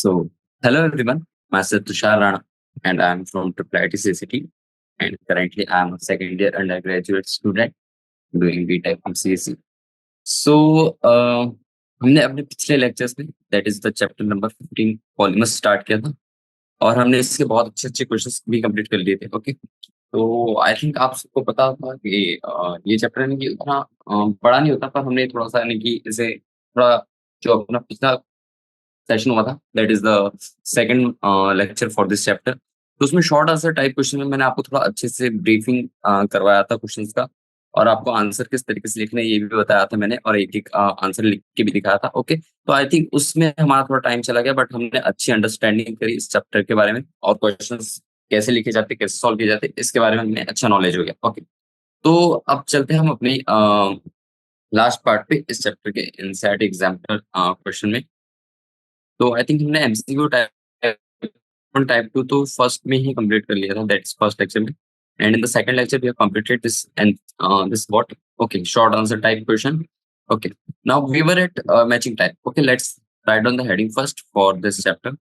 So, hello everyone. Myself Tushar Rana, and I'm from Triple IT CCT. And currently, I'm a second year undergraduate student doing BTech from CSE. So, हमने अपने पिछले lectures में that is the chapter number 15 polymer start किया था और हमने इसके बहुत अच्छे अच्छे क्वेश्चंस भी कंप्लीट कर लिए थे। ओके, तो आई थिंक आप सबको पता था कि ये चैप्टर यानी कि उतना बड़ा नहीं होता, पर हमने थोड़ा सा यानी कि इसे थोड़ा जो अपना पिछला सेशन हुआ था that is the second lecture for this chapter. तो उसमें शॉर्ट आंसर टाइप क्वेश्चन में मैंने आपको थोड़ा अच्छे से ब्रीफिंग करवाया था क्वेश्चंस का, और आपको आंसर किस तरीके से लिखना है ये भी बताया था मैंने, और एक एक आंसर लिख के भी दिखाया था। ओके, तो आई थिंक उसमें हमारा थोड़ा टाइम चला गया, बट हमने अच्छी अंडरस्टैंडिंग करी इस चैप्टर के बारे में, और क्वेश्चंस कैसे लिखे जाते, कैसे सॉल्व किए जाते, इसके बारे में हमें अच्छा नॉलेज हो गया। ओके, तो अब चलते हैं हम अपनी लास्ट पार्ट पे इस चैप्टर के इनसाइड एग्जाम्पल क्वेश्चन में। तो आई थिंक हमने एमसीक्यू टाइप 2 तो फर्स्ट में ही कंप्लीट कर लिया था, दैट्स फर्स्ट लेक्चर में, and in the second lecture we have completed this and this what okay short answer type question. Okay, now we were at matching type. Okay, let's write down the heading first for this chapter.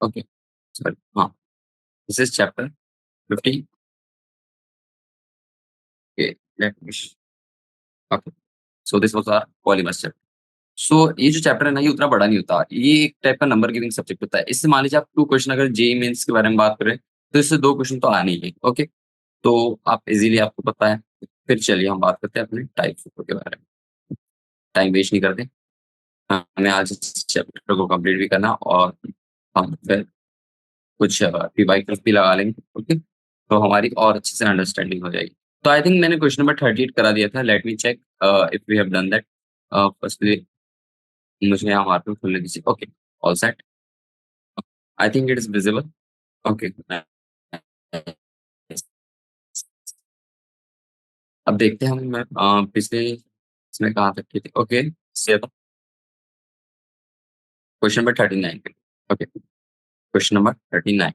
Okay, sorry, हाँ, this is chapter 15। Okay, let me, okay, so this was our polymers chapter. So ये जो chapter है ना, ये उतना बड़ा नहीं होता, ये एक टाइप का नंबर गिविंग सब्जेक्ट होता है। इससे मान लीजिए आप 2 क्वेश्चन अगर जेईई मेंस के बारे में बात करें, तो इससे 2 क्वेश्चन तो आने ही है। ओके, तो आप इजीली आपको पता है। फिर चलिए हम बात करते हैं अपने टाइप फोर के बारे में। टाइम वेस्ट नहीं करते, हमें आज इस चैप्टर को कंप्लीट भी करना, और हम फिर कुछ पीवाईक्यूज भी लगा लेंगे। ओके, तो हमारी और अच्छे से अंडरस्टैंडिंग हो जाएगी। तो आई थिंक मैंने क्वेश्चन नंबर 38 करा दिया था। Let me check if we have done that. Firstly मुझे यहाँ मार्कर खोलने दीजिए। Okay, all set, I think it is visible. Okay, अब देखते हैं हम पिछले इसमें कहाँ तक की थी। ओके, क्वेश्चन नंबर 39 पे। Okay, question number 39।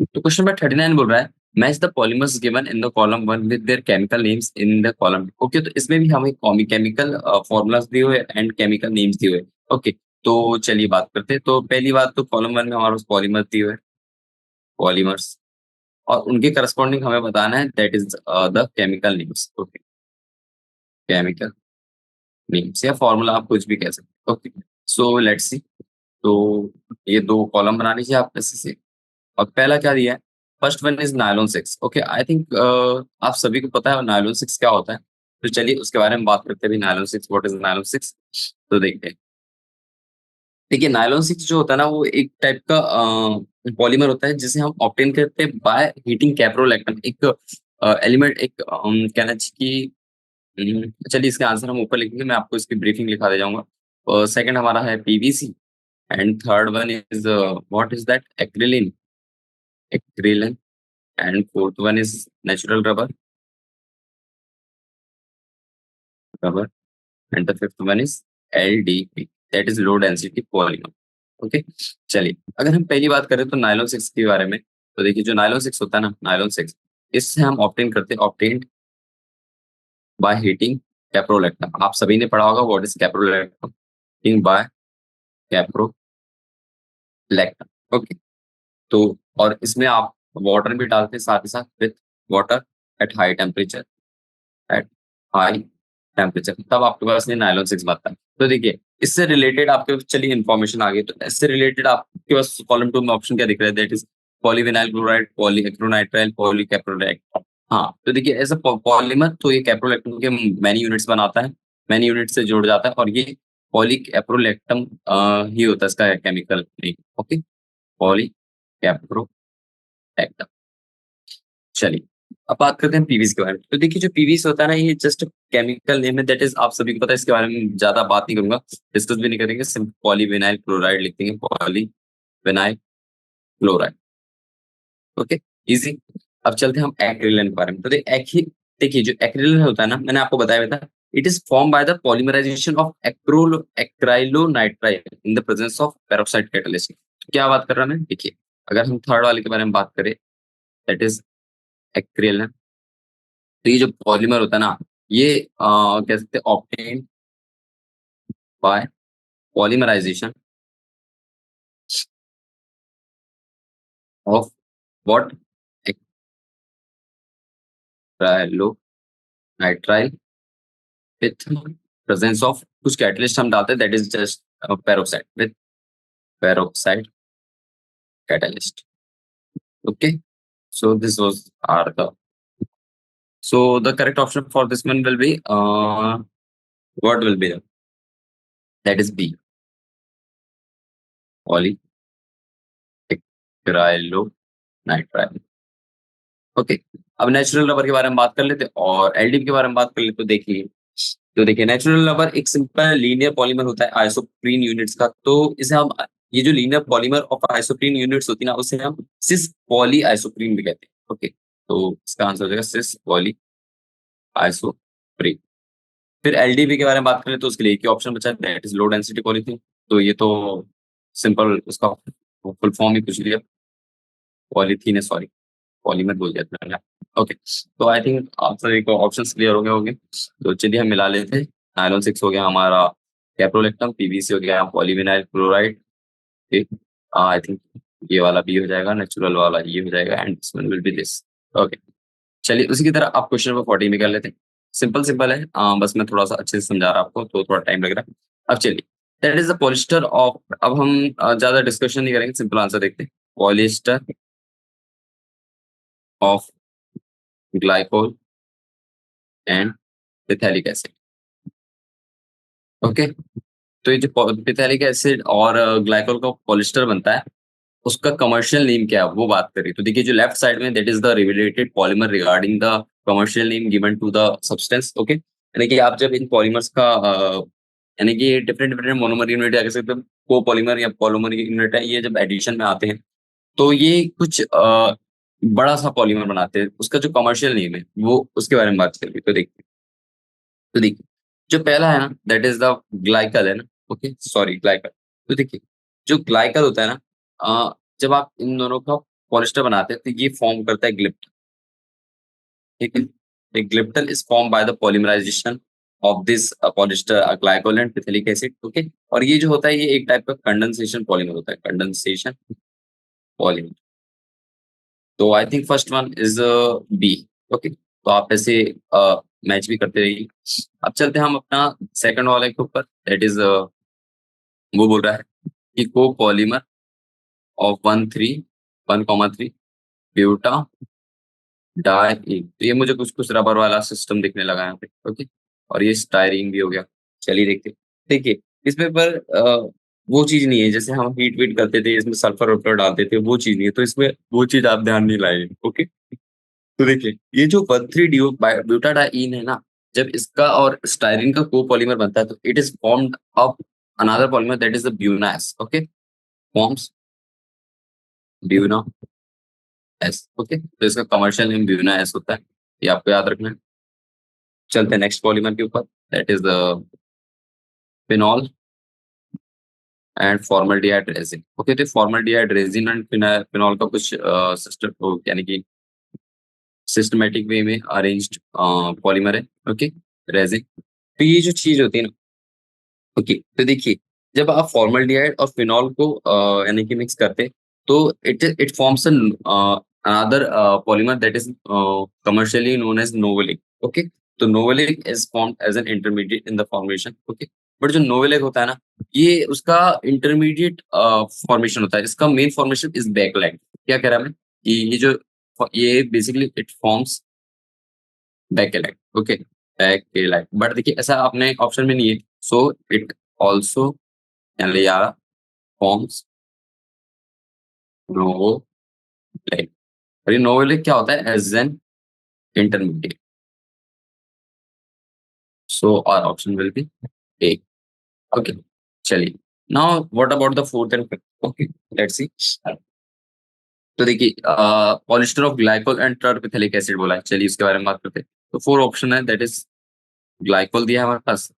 तो क्वेश्चन नंबर 39 बोल रहा है match the polymers given in the column 1 with their chemical names in the column. Okay, तो इसमें भी हमें केमिकल फॉर्मूलाज दिए हुए एंड केमिकल नेम्स दिए हुए। ओके, तो चलिए बात करते हैं। तो पहली बात, तो कॉलम 1 में हमारे पास पॉलीमर्स दिए हुए, पॉलीमर्स, और उनके करस्पॉन्डिंग हमें बताना है that is the chemical names. Okay, chemical names या फॉर्मूला आप कुछ भी कह सकते हैं। Okay, so let's see. तो ये 2 कॉलम बना लीजिए आप ऐसे से, और पहला क्या दिया है, first one is nylon 6। Okay, I think आप सभी को पता है नायलॉन 6 क्या होता है। तो चलिए उसके बारे में बात करते हैं भी, नायलॉन 6, व्हाट इज नायलॉन 6। तो देखते हैं। देखिए, नायलॉन 6 जो होता है ना, वो एक टाइप का पॉलीमर होता है जिसे हम ऑब्टेन करते हैं बाय हीटिंग कैप्रोलैक्टम, एक एलिमेंट, एक कहना चाहिए कि चलिए इसका आंसर हम ऊपर लिखेंगे, मैं आपको इसकी ब्रीफिंग लिखा दे जाऊंगा। सेकंड हमारा है PVC, and third one is what is that, acrilan, acrilan, and fourth one is natural rubber, and the fifth one is LDP, that is low density polymer। Okay, चलिए अगर हम पहली बात करें तो नायलॉन 6 के बारे में, तो देखिए जो नायलॉन 6 होता है ना, नायलॉन 6, इससे हम ऑब्टेन करते हैं, ऑब्टेन्ड बाय हीटिंग कैप्रोलैक्टम। आप सभी ने पढ़ा होगा what is caprolactam, heating bye caprolactam. Okay, तो और इसमें आप वाटर भी डालते हैं साथ ही साथ, with water at high temperature, at high temperature, तब आपके पास ये नायलॉन 6 बनता है। तो देखिए इससे रिलेटेड आपके पास, चलिए इन्फॉर्मेशन आ गई, तो इससे रिलेटेड आपके पास कॉलम 2 में ऑप्शन क्या दिख रहा है, दैट इज पॉलीविनाइल क्लोराइड, पॉलीएक्रोनाइट्राइल, पॉलीकैप्रोलैक्टम। हाँ, तो देखिए एज अ पॉलीमर तो ये कैप्रोलैक्टम के मैनी यूनिट्स बनाता है, मैनी यूनिट से जुड़ जाता है, और ये पॉलीकैप्रोलैक्टम ही होता है इसका केमिकल नेम। ओके, पॉलीकैप्रोलैक्टम। चलिए अब बात करते हैं पीवीसी के बारे में। तो देखिए जो पीवीसी होता है ना, ये जस्ट केमिकल नेम है, दैट इज आप सभी को पता है, इसके बारे में ज्यादा बात नहीं करूंगा, डिस्कस भी नहीं करेंगे, सिर्फ पॉलीविनाइल क्लोराइड लिख देंगे, पॉलीविनाइल क्लोराइड। Okay, easy. अब चलते हैं हम एक्रिलिन के बारे में। तो देखिए जो एक्रिलिन होता है ना, मैंने आपको बताया था, it is form by the polymerisation of acrylonitrile in the presence of peroxide catalyst. क्या बात कर रहा मैं, देखिए अगर हम थर्ड वाले के बारे में बात करें, दैट इज एक्रिलिन। तो ये जो पॉलीमर होता है ना, ये कह सकते हैं obtain by polymerization of what? Acrylonitrile with presence of कुछ catalyst हम डालते हैं, that is just peroxide with peroxide catalyst. Okay, so this was our so the correct option for this one will be what will be that is B, polyacrylonitrile. Okay, अब natural rubber के बारे में बात कर लेते हैं और LDP के बारे में बात कर लेते तो देखिए नेचुरल रबर एक सिंपल लीनियर पॉलीमर होता है आइसोप्रीन यूनिट्स का। तो इसे हम ये जो linear polymer of isoprene units होती है ना, उसे हम सिस पॉली आइसोप्रीन भी कहते हैं। ओके, तो इसका आंसर हो जाएगा सिस पॉली आइसोप्रीन। फिर एलडीपी के बारे में बात करें तो उसके लिए एक ही ऑप्शन बचा है, that is low density polythene. तो ये तो सिंपल उसका फुल फॉर्म ही पूछ लिया, पॉलीथीन है, सॉरी पॉलीमर बोल दिया था मैंने। ओके, तो आई थिंक आप सभी को ऑप्शंस क्लियर हो गए होंगे। तो चलिए हम मिला लेते हैं। नायलॉन 6 हो गया हमारा कैप्रोलेक्टम, पीवीसी हो गया पॉलीविनाइल क्लोराइड। आई थिंक ये वाला भी हो जाएगा, नेचुरल वाला ये हो जाएगा and this one will B this. Okay, चलिए उसी की तरह आप क्वेश्चन नंबर 14 में कर लेते हैं। सिंपल है, बस मैं थोड़ा सा अच्छे से समझा रहा आपको तो थोड़ा टाइम लग रहा है। अब चलिए, that is the polyester of, अब हम ज्यादा डिस्कशन नहीं करेंगे, सिंपल आंसर देखते हैं। Polyester of glycol and phthalic acid. Okay, तो ये जो पिथैलिक एसिड और ग्लाइकोल का पॉलिस्टर बनता है, उसका कमर्शियल नेम क्या है वो बात करें तो देखिए जो लेफ्ट साइड में that is the related polymer regarding the commercial name given to the substance. Okay, यानी कि आप जब इन पॉलीमर्स का यानी कि डिफरेंट डिफरेंट मोनोमर यूनिट या कह सकते हैं कोपॉलीमर या पॉलीमर यूनिट है, ये जब एडिशन में आते हैं तो ये कुछ बड़ा सा पॉलीमर बनाते हैं। उसका जो कमर्शियल नेम है वो उसके बारे में बात करेंगे। तो देखिए जो पहला है ना दैट इज द ग्लाइकल है ना। Okay, sorry glycol. तो देखिए जो ग्लाइकल होता है ना, जब आप इन दोनों का पॉलिस्टर बनाते हैं तो ये फॉर्म करता है ग्लिप्टन। ठीक है, glyptal is form by the polymerisation of this polyester glycol and phthalic acid. Okay, और ये जो होता है ये एक टाइप का कंडेंसेशन पॉलीमर होता है, कंडेंसेशन पॉलीमर। तो I think first one is B. Okay, तो आप ऐसे मैच भी करते रहिए। अब चलते हैं हम अपना सेकंड वाले के ऊपर, दैट इज वो बोल रहा है कि को पॉलीमर ऑफ 1,3 ब्यूटा डाई। तो ये मुझे कुछ कुछ रबर वाला सिस्टम दिखने लगा यहाँ पे। ओके, और ये स्टायरिंग भी हो गया। चलिए देखते हैं। देखिए इसमें पर वो चीज नहीं है जैसे हम हीट वीट करते थे इसमें सल्फर वल्फर डालते थे, वो चीज नहीं है। तो इसमें वो चीज आप ध्यान नहीं लाए। ओके, तो देखिए ये जो 1,3 ब्यूटाडाइन है ना, जब इसका और स्टायरिन का कोपॉलीमर बनता है तो it is formed of another polymer that is the buna S. Okay, forms buna S. Okay, तो इसका कमर्शियल नेम ब्यूना एस होता है, ये आपको याद रखना है। चलते हैं नेक्स्ट पॉलीमर के ऊपर, that is the phenol and formaldehyde resin. Okay, तो फॉर्मल्डिहाइड रेजिन एंड फिनॉल का कुछ सिस्टम यानी कि सिस्टमेटिक वे में अरेंज्ड पॉलीमर है। Okay, resin. तो ये जो चीज होती है ना, ओके, तो देखिए जब आप फॉर्मल्डिहाइड और फिनॉल को यानी कि मिक्स करते हैं तो it forms another polymer that is commercially known as novolac. Okay, तो novolac is formed as an intermediate in the formation. Okay, but जो नोवेलिक होता है ना, ये उसका इंटरमीडिएट फॉर्मेशन होता है। इसका मेन फॉर्मेशन इज बैकलाइट। क्या कह रहा है मैं कि ये basically it forms bakelite. Okay, bakelite, but देखिए ऐसा आपने ऑप्शन में नहीं है, सो इट ऑल्सो यानी फॉर्म्स नोवोलाइट। और ये नोवोलाइट क्या होता है as an intermediate, so our option will be A. Okay, चलिए now what about the fourth and fifth. Okay, let's see. तो देखिए polyester of glycol and terephthalic acid बोला है, चलिए इसके बारे में बात करते हैं। तो फोर ऑप्शन है, दैट इज ग्लाइकोल दिया है हमारे पास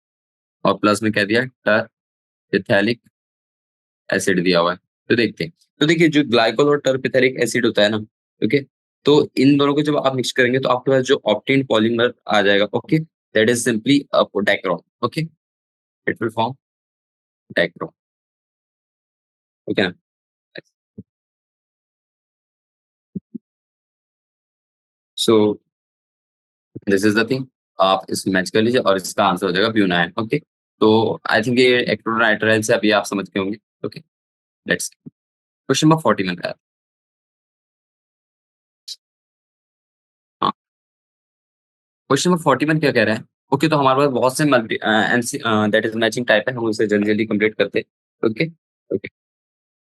और प्लस में कह दिया टर्पिथेलिक एसिड दिया हुआ है। तो देखते हैं, तो देखिए जो ग्लाइकोल और टर्पिथेलिक एसिड होता है ना, ओके, तो इन दोनों को जब आप मिक्स करेंगे तो आपके पास जो ऑप्टेन पॉलीमर आ जाएगा, ओके, दैट इज सिंपली पोटैक्रोन। Okay, it will form Dacron, ठीक है। So this is the thing, आप इस मैच कर लीजिए और इसका आंसर हो जाएगा ब्यूनाइन। ओके, तो आई थिंक ये एक्रोनाइट्राइल से अभी आप समझ के होंगे। ओके, लेट्स क्वेश्चन नंबर 40 में था। हाँ, क्वेश्चन नंबर 41 क्या कह रहा है? ओके, तो हमारे पास बहुत से multi MC that is matching type है, हम उसे जल्दी जल्दी कंप्लीट करते हैं। Okay okay,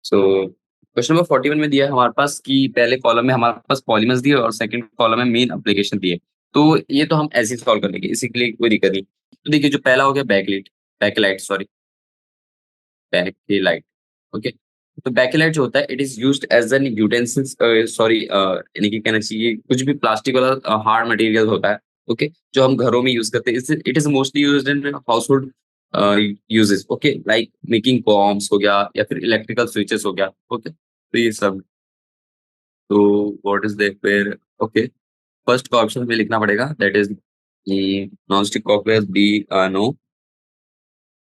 so question number 41 में दिया है हमारे पास कि पहले कॉलम में हमारे पास पॉलीमर्स दिए और सेकंड कॉलम में मेन एप्लीकेशन दिए। तो ये तो हम ऐसे ही सॉल्व कर लेंगे, इसी के लिए कोई दिक्कत नहीं। तो देखिए, जो पहला हो गया bakelite, bakelite sorry, bakelite. Okay, तो बैकलाइट जो होता है it is used as an utensils, sorry यानी कि कहना चाहिए कुछ भी प्लास्टिक वाला हार्ड मटेरियल होता है। ओके, जो हम घरों में यूज करते हैं, it is mostly used in household uses. Okay, like making combs हो गया या फिर इलेक्ट्रिकल स्विचेस हो गया। ओके, तो ये सब। तो व्हाट इज द फिर? ओके, फर्स्ट का ऑप्शन में लिखना पड़ेगा, that is non stick cookware B, no,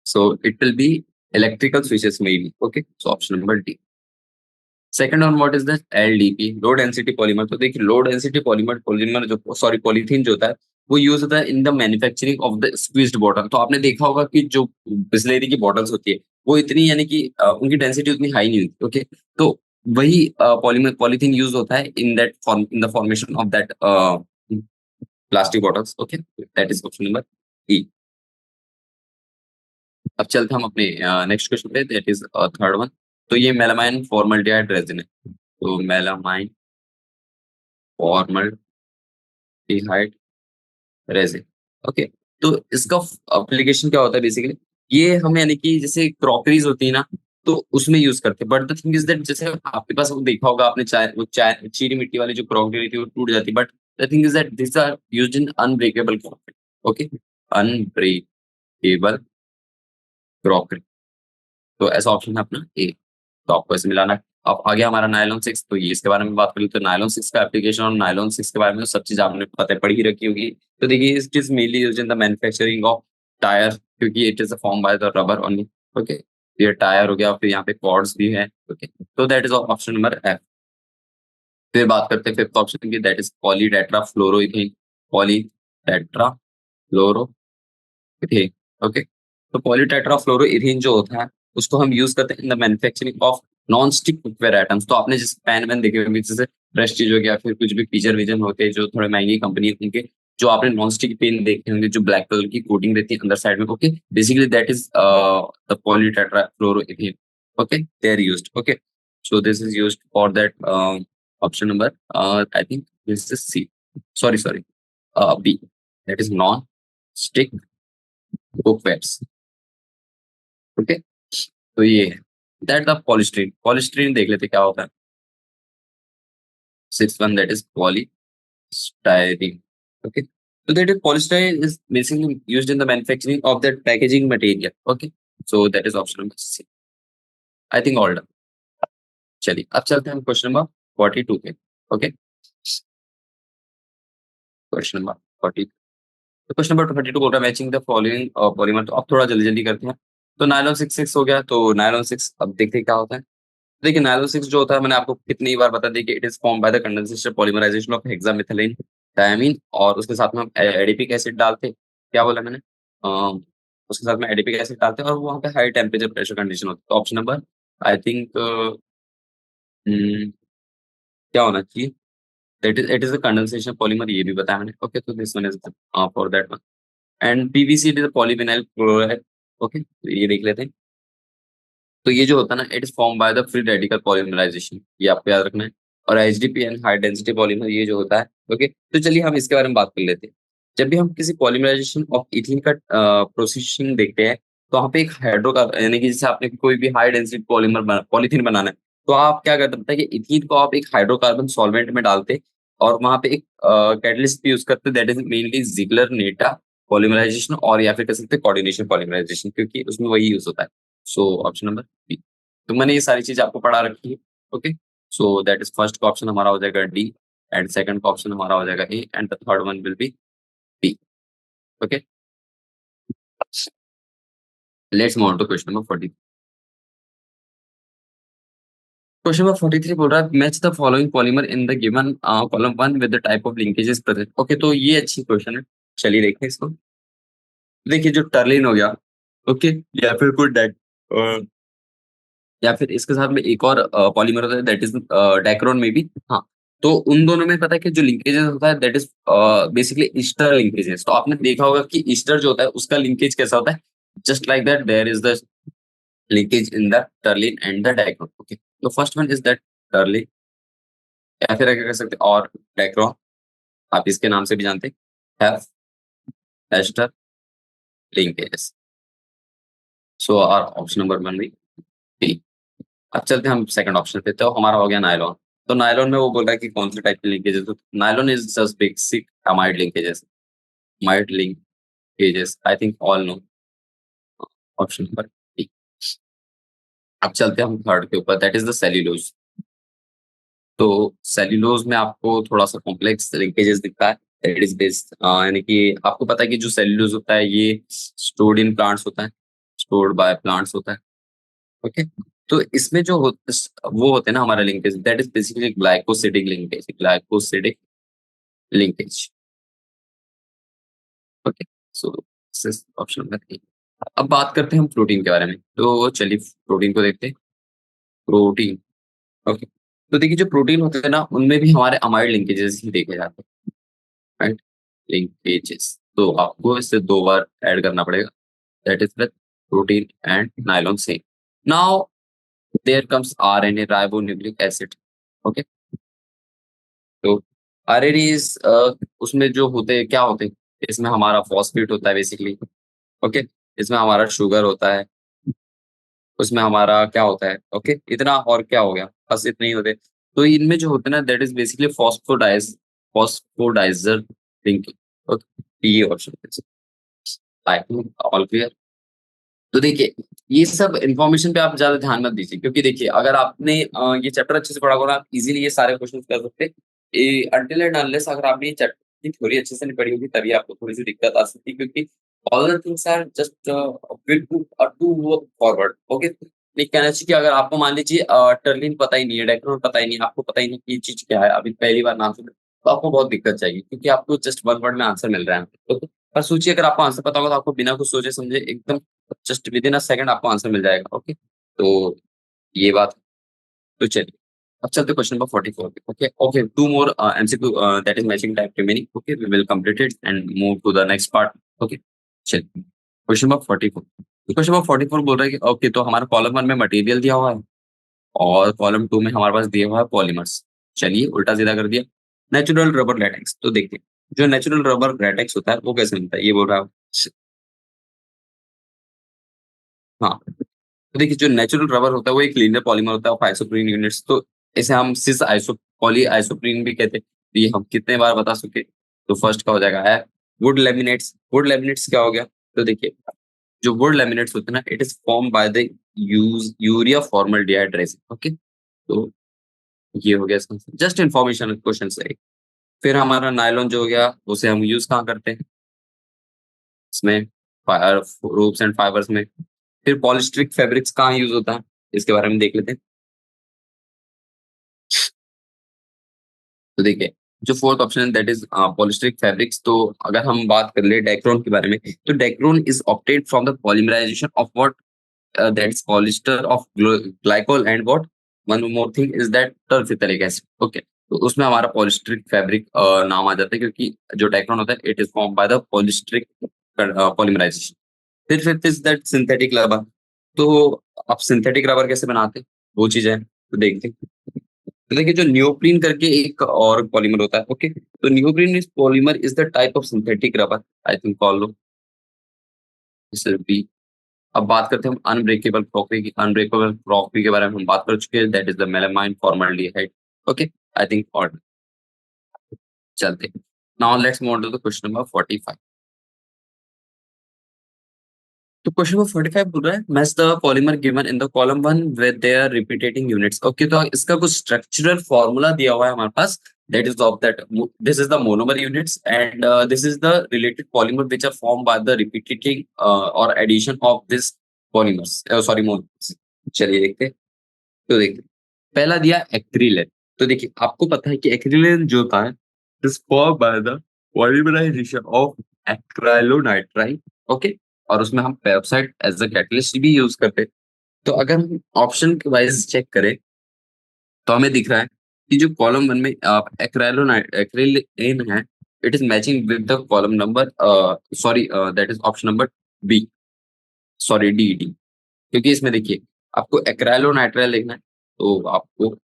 so it will be electrical switches में B. Okay, so option number D. Second one, what is the LDP, low density polymer. तो देखिए, low density polymer polymer जो sorry polythene जो होता है वो use होता है in the manufacturing of the squeezed bottle. तो आपने देखा होगा कि जो बिस्लेरी की बॉटल्स होती है वो इतनी यानी कि उनकी डेंसिटी उतनी हाई नहीं होती। ओके, तो वही पॉलीमर पॉलीथीन यूज होता है in that form, in the formation of that plastic bottles. Okay, that is option number ई। अब चलते हम अपने नेक्स्ट क्वेश्चन पे, दैट इज थर्ड वन। तो ये मेलामाइन फॉर्मल्डिहाइड रेजिन है। तो मेलामाइन फॉर्मल्डिहाइड रेजिन। ओके, तो इसका एप्लीकेशन क्या होता है बेसिकली? ये हम यानी कि जैसे क्रॉकरीज होती है ना, तो उसमें यूज करते हैं। But the thing is that जैसे आपके पास वो देखा होगा आपने, चाय वो चाय चीनी मिट्टी वाली जो क्रॉकरी रहती है वो टूट जाती है, but the thing is that this are used in unbreakable crockery. Okay, unbreakable crockery, तो ऐसा ऑप्शन है अपना ए। तो आपको ऐसे मिलाना है। अब आ गया हमारा नायलॉन 6, तो ये इसके बारे में बात करें तो नायलॉन 6 का एप्लीकेशन और नायलॉन 6 के बारे में तो सब चीज आपने पता पढ़ ही रखी होगी। तो देखिए, it is mainly used in the manufacturing of tyre, क्योंकि it is form by the rubber only. Okay, ये टायर हो गया, फिर यहाँ पे कॉर्ड्स भी है। ओके, तो that is option number F. फिर बात करते हैं फिफ्थ ऑप्शन की, that is polytetra फ्लोरोइथेन, polytetra फ्लोरोइथेन। Okay, तो पॉलीटेट्रा फ्लोरोइथेन जो होता है उसको हम यूज करते हैं इन the manufacturing of non stick cookware items. तो आपने जिस पैन वैन देखे होंगे, जैसे प्रेस्टीज हो गया, फिर कुछ भी पीजर विजन होते हैं जो थोड़े महंगी कंपनी है उनके, जो आपने नॉन स्टिक पेन देखे होंगे जो ब्लैक कलर की कोटिंग रहती है अंदर साइड में। Okay, basically that is the polytetrafluoroethene. Okay, they are used. Okay, so this is used for that option number, I think this is C, sorry sorry, B, that is non stick cookwares. Okay, तो ये है that the polystyrene. Polystyrene देख लेते क्या होता है। Six one, that is polystyrene. Okay, so that is polystyrene is basically used in the manufacturing of that packaging material. Okay, so that is option number C. I think all done. चलिए, अब चलते हैं हम question number 42 पे। Okay, question number 40, तो question number 42 बोल रहा है मैचिंग द फॉलोइंग पॉलीमर। तो अब थोड़ा जल्दी जल्दी करते हैं। तो नायलॉन 6 हो गया, तो नायलॉन 6 अब देखते हैं क्या होता है। देखिए, नायलॉन 6 जो होता है मैंने आपको कितनी बार बता दी कि it is form by the condensation polymerization of hexamethylene diamine, और उसके साथ में हम एडिपिक एसिड डालते हैं। क्या बोला मैंने? उसके साथ में एडिपिक एसिड डालते हैं और वहाँ पे हाई टेम्परेचर प्रेशर कंडीशन होती है। तो ऑप्शन नंबर आई थिंक क्या होना चाहिए, it is a condensation polymer, ये भी बताया मैंने। ओके, तो this one is for that one. And PVC it is a polyvinyl chloride. Okay, तो ये देख लेते हैं। तो ये जो होता है ना, it is form by the free radical polymerization, ये आपको याद रखना है। और HDP and high density polymer ये जो होता है। ओके, तो चलिए हम इसके बारे में बात कर लेते हैं। जब भी हम किसी पॉलीमराइजेशन ऑफ इथीन का प्रोसेसिंग देखते हैं, तो वहाँ पे एक हाइड्रोकार्बन यानी कि जैसे आपने कोई भी हाई डेंसिटी पॉलीमर पॉलीथीन बनाना है, तो आप क्या करते हैं पता है कि इथीन को आप एक हाइड्रोकार्बन सॉल्वेंट में डालते, और वहाँ पे एक कैटलिस्ट भी यूज करते, दैट इज मेनली जिगलर नेटा पॉलीमराइजेशन, और या फिर कह सकते हैं कोऑर्डिनेशन पॉलीमराइजेशन, क्योंकि उसमें वही यूज होता है। So option number B. तो मैंने ये सारी चीज आपको पढ़ा रखी है। Okay, so that is first का ऑप्शन हमारा हो जाएगा डी, एंड सेकंड का ऑप्शन हमारा हो जाएगा A, and the third one will be B. Okay, let's move on to question number 40। Question number 43 बोल रहा है match the following polymer in the given column 1 with the type of linkages present. Okay, तो ये अच्छी question है। चलिए देखते हैं इसको। देखिए जो टर्लिन हो गया, ओके, या फिर कोई या फिर इसके साथ में एक और पॉलीमर होता है दैट इज डाइक्रोन में भी। हाँ, तो उन दोनों में पता है कि जो लिंकेजेस होता है that is basically Easter linkages. तो आपने देखा होगा कि ईस्टर जो होता है उसका लिंकेज कैसा होता है, just like that there is the linkage in the terylene and the dacron. Okay, तो first one is that terylene, या फिर क्या कर सकते हैं और डाइक्रोन, आप इसके नाम से भी जानते हैं, have ester linkages. So our option number one भी डी। अब चलते हैं हम सेकंड ऑप्शन पे, तो हमारा हो गया नायलॉन। तो नायलॉन में वो बोल रहा है कि कौन से टाइप के लिंकेजेस, तो nylon is just basic amide linkages. Amide linkages I think all know, option number D. अब चलते हैं हम थर्ड के ऊपर, दैट इज द सेल्यूलोज। तो सेल्यूलोज में आपको थोड़ा सा कॉम्प्लेक्स लिंकेजेस दिखता है। दैट इज बेस्ड, यानी कि आपको पता है कि जो सेल्यूलोज होता है ये स्टोर्ड इन प्लांट्स होता है, स्टोर्ड बाय प्लांट्स होता है। ओके, तो इसमें जो वो होते हैं ना हमारा linkage, that is basically glycosidic linkage, glycosidic linkage. Okay, so option number A. अब बात करते हैं हम प्रोटीन के बारे में, तो चलिए प्रोटीन को देखते हैं। प्रोटीन, ओके, तो देखिए जो प्रोटीन होते हैं ना उनमें भी हमारे अमाइड लिंकेजेस ही देखे जाते हैं, राइट, लिंकेजेस। तो आपको इससे दो बार ऐड करना पड़ेगा, that is the protein and nylon same. Now there comes RNA, ribonucleic acid. Okay, तो आरएनएस उसमें जो होते हैं क्या होते हैं, इसमें हमारा फॉस्फेट होता है बेसिकली। ओके, इसमें हमारा शुगर होता है, उसमें हमारा क्या होता है, ओके, इतना और क्या हो गया, बस इतने ही होते। तो इनमें जो होते हैं ना that is basically phosphodiester thinking. Okay, ये option I think all clear. तो देखिए ये सब इन्फॉर्मेशन पे आप ज्यादा ध्यान मत दीजिए, क्योंकि देखिए अगर आपने ये चैप्टर अच्छे से पढ़ा होगा ना, आप इजीली ये सारे क्वेश्चन कर सकते हैं। अनटिल एंड अनलेस अगर आपने ये चैप्टर की थ्योरी अच्छे से नहीं पढ़ी होगी तभी आपको थोड़ी सी दिक्कत आ सकती है, क्योंकि all the things are just bit to work forward. Okay, नहीं कहना चाहिए कि अगर आपको मान लीजिए टर्लिन पता ही नहीं है, डाइक्रोन पता ही नहीं है, आपको पता ही नहीं कि ये चीज क्या है, अभी पहली बार नाम सुन, तो आपको बहुत दिक्कत चाहिए, क्योंकि आपको जस्ट वन वर्ड में आंसर मिल रहा है। ओके, पर सोचिए अगर आपको आंसर पता होगा तो आपको बिना कुछ सोचे समझे एकदम just with in a second आपको आंसर मिल जाएगा। ओके, तो ये बात। तो चलिए अब चलते क्वेश्चन नंबर 44 पे। Okay okay, two more MCQ that is matching type remaining. Okay, we will complete it and move to the next part. Okay, चलिए क्वेश्चन नंबर 44। क्वेश्चन नंबर 44 बोल रहा है कि ओके, तो हमारा कॉलम 1 में मटेरियल दिया हुआ है और कॉलम 2 में हमारे पास दिया हुआ है पॉलीमर्स। चलिए उल्टा सीधा कर दिया। नेचुरल रबर लैटेक्स, तो देखिए जो नेचुरल रबर लैटेक्स होता है वो कैसे मिलता है, ये बोल रहा है। हाँ, तो देखिए जो नेचुरल रबर होता है वो एक लीनियर पॉलीमर होता है ऑफ आइसोप्रीन यूनिट्स, तो इसे हम सिस आइसो पॉली आइसोप्रीन भी कहते हैं। तो ये हम कितने बार बता सके, तो फर्स्ट का हो जाएगा है वुड लेमिनेट्स। वुड लेमिनेट्स क्या हो गया, तो देखिए जो वुड लेमिनेट्स होते हैं ना it is form by the use urea formal dehydration. Okay, तो ये हो गया इसका जस्ट इन्फॉर्मेशन क्वेश्चन से। फिर हमारा नायलॉन जो हो गया उसे हम यूज कहाँ करते हैं, इसमें रूप्स एंड फाइबर्स में। फिर पॉलिस्ट्रिक फैब्रिक्स कहाँ यूज होता है, इसके बारे में देख लेते हैं। तो देखिए जो फोर्थ ऑप्शन है दैट इज पॉलिस्ट्रिक फैब्रिक्स। तो अगर हम बात कर ले डेक्रोन के बारे में, तो dacron is obtained from the polymerisation of what, that's polyester of glycol and what, one more thing is that terephthalic acid. Okay, तो उसमें हमारा पॉलिस्ट्रिक फैब्रिक नाम आ जाता है, क्योंकि जो डेक्रोन होता है it is form by the polyester polymerisation. फिर fifth is that synthetic rubber. तो आप सिंथेटिक रबर कैसे बनाते हैं वो चीज है, तो देखते हैं। तो देखिए जो नियोप्रीन करके एक और पॉलीमर होता है। ओके, तो neoprene is polymer is the type of synthetic rubber, I think all low this will be. अब बात करते हैं हम अनब्रेकेबल क्रॉकरी की। अनब्रेकेबल क्रॉकरी के बारे में हम बात कर चुके हैं, that is the melamine formaldehyde. Okay, I think और चलते हैं। Now let's move to the question number 45। तो क्वेश्चन नंबर 45 बोल रहा है match the polymer given in the column 1 with their repeating units. Okay, तो इसका कुछ स्ट्रक्चरल फॉर्मूला दिया हुआ है हमारे पास, that is of that this is the monomer units and this is the related polymer which are formed by the repeating or addition of this polymers, sorry monomers। चलिए देखते हैं। तो देखते हैं पहला दिया एक्रिलेन। तो देखिए आपको पता है कि एक्रिलेन जो होता है is form by the polymerisation of acrylonitrile. Okay, और उसमें हम पेरोक्साइड एज अ कैटलिस्ट भी यूज करते हैं। तो अगर हम ऑप्शन के वाइज चेक करें तो हमें दिख रहा है कि जो कॉलम वन में एक्रिलेन है, it is matching with the column number, sorry that is option number B, sorry D D. क्योंकि इसमें देखिए आपको एक्राइलोनाइट्राइल लिखना है, तो आपको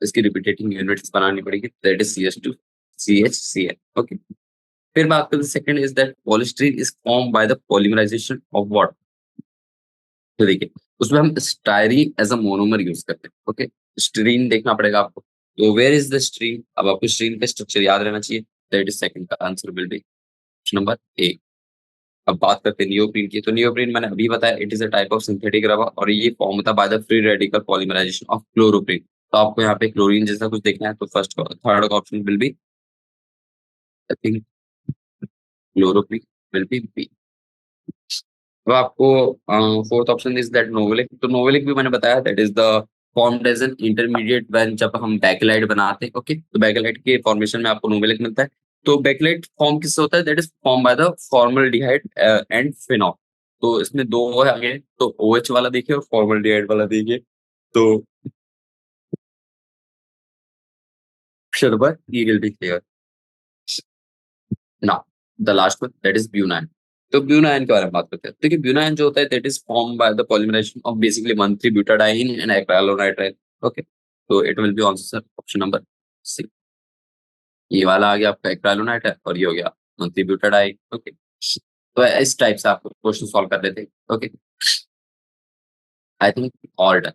इसकी रिपीटेटिंग यूनिट्स बनानी पड़ेगी, that is CH2 CHCl। Okay, फिर बात करते हैं second is that polystyrene is form by the polymerisation of what. तो देखिए उसमें हम styrene as a monomer use करते हैं। ओके, स्टीरीन देखना पड़ेगा आपको, तो वेयर इज द स्टीरीन, अब आपको स्टीरीन का स्ट्रक्चर याद रहना चाहिए, दैट इज सेकंड का answer will be option number A. अब बात करते हैं नियोप्रीन की, तो नियोप्रीन मैंने अभी बताया it is a type of synthetic rubber और ये फॉर्म होता है by the free radical polymerization of chloroprene. तो आपको यहाँ पे क्लोरीन जैसा कुछ देखना है तो first third option will be I think chloroprene will be B. अब आपको fourth option is that novolac. तो नोवेलिक भी मैंने बताया that is the formed as an intermediate when जब हम बैकलाइट बनाते हैं। ओके, तो बैकलाइट के फॉर्मेशन में आपको नोवेलिक मिलता है। तो बैकलाइट फॉर्म किससे होता है, that is form by the formaldehyde and phenol. तो इसमें दो है आगे, तो OH वाला देखिए और फॉर्मल्डिहाइड वाला देखिए। तो शर्बत ये विल बी क्लियर ना, the last one that is buna N. तो ब्यूनाइन के बारे में बात करते हैं। देखिए ब्यूनाइन जो होता है that is form by the polymerisation of basically 1,3 butadiene and acrylonitrile. Okay, तो it will be answer option number C. ये वाला आ गया आपका एक्राइलोनाइट है और ये हो गया 1,3 ब्यूटाडाइन। ओके, तो इस टाइप से आप क्वेश्चन सॉल्व कर लेते हैं। Okay, I think all done.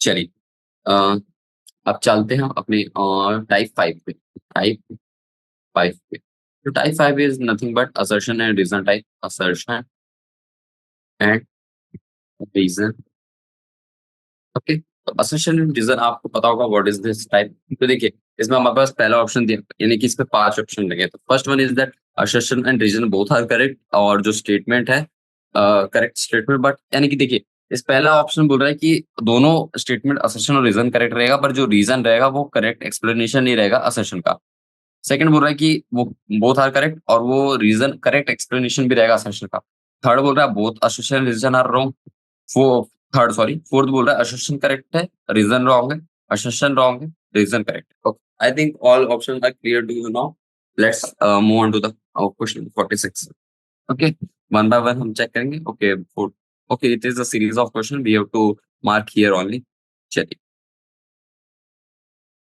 चलिए अ, अब चलते हैं अपने टाइप 5 पे। टाइप 5 पे, तो type 5 is nothing but assertion and reason type. Assertion and reason. Okay, तो असर्शन एंड रीजन आपको पता होगा व्हाट इज दिस टाइप। तो देखिए इसमें हमारे पास पहला ऑप्शन दिया, यानी कि इसमें 5 ऑप्शन लगे। तो first one is that assertion and reason both are correct, और जो स्टेटमेंट है करेक्ट स्टेटमेंट, बट यानी कि देखिए इस पहला ऑप्शन बोल रहा है कि दोनों स्टेटमेंट असर्शन और रीजन करेक्ट रहेगा, पर जो रीजन रहेगा वो करेक्ट एक्सप्लेनेशन नहीं रहेगा असर्शन का। सेकंड बोल रहा है कि वो बोथ आर करेक्ट और वो रीजन करेक्ट एक्सप्लेनेशन भी रहेगा असर्शन का। थर्ड बोल रहा है both assertion reason are wrong. फो थर्ड सॉरी फोर्थ बोल रहा है असर्शन करेक्ट है, रीजन रॉन्ग है। असर्शन रॉन्ग है, रीजन करेक्ट है। Okay, I think all option are clear to you now. Let's move on to the question 46। Okay, one by one हम check करेंगे। Okay, okay it is a series of question, we have to mark here only. चलिए,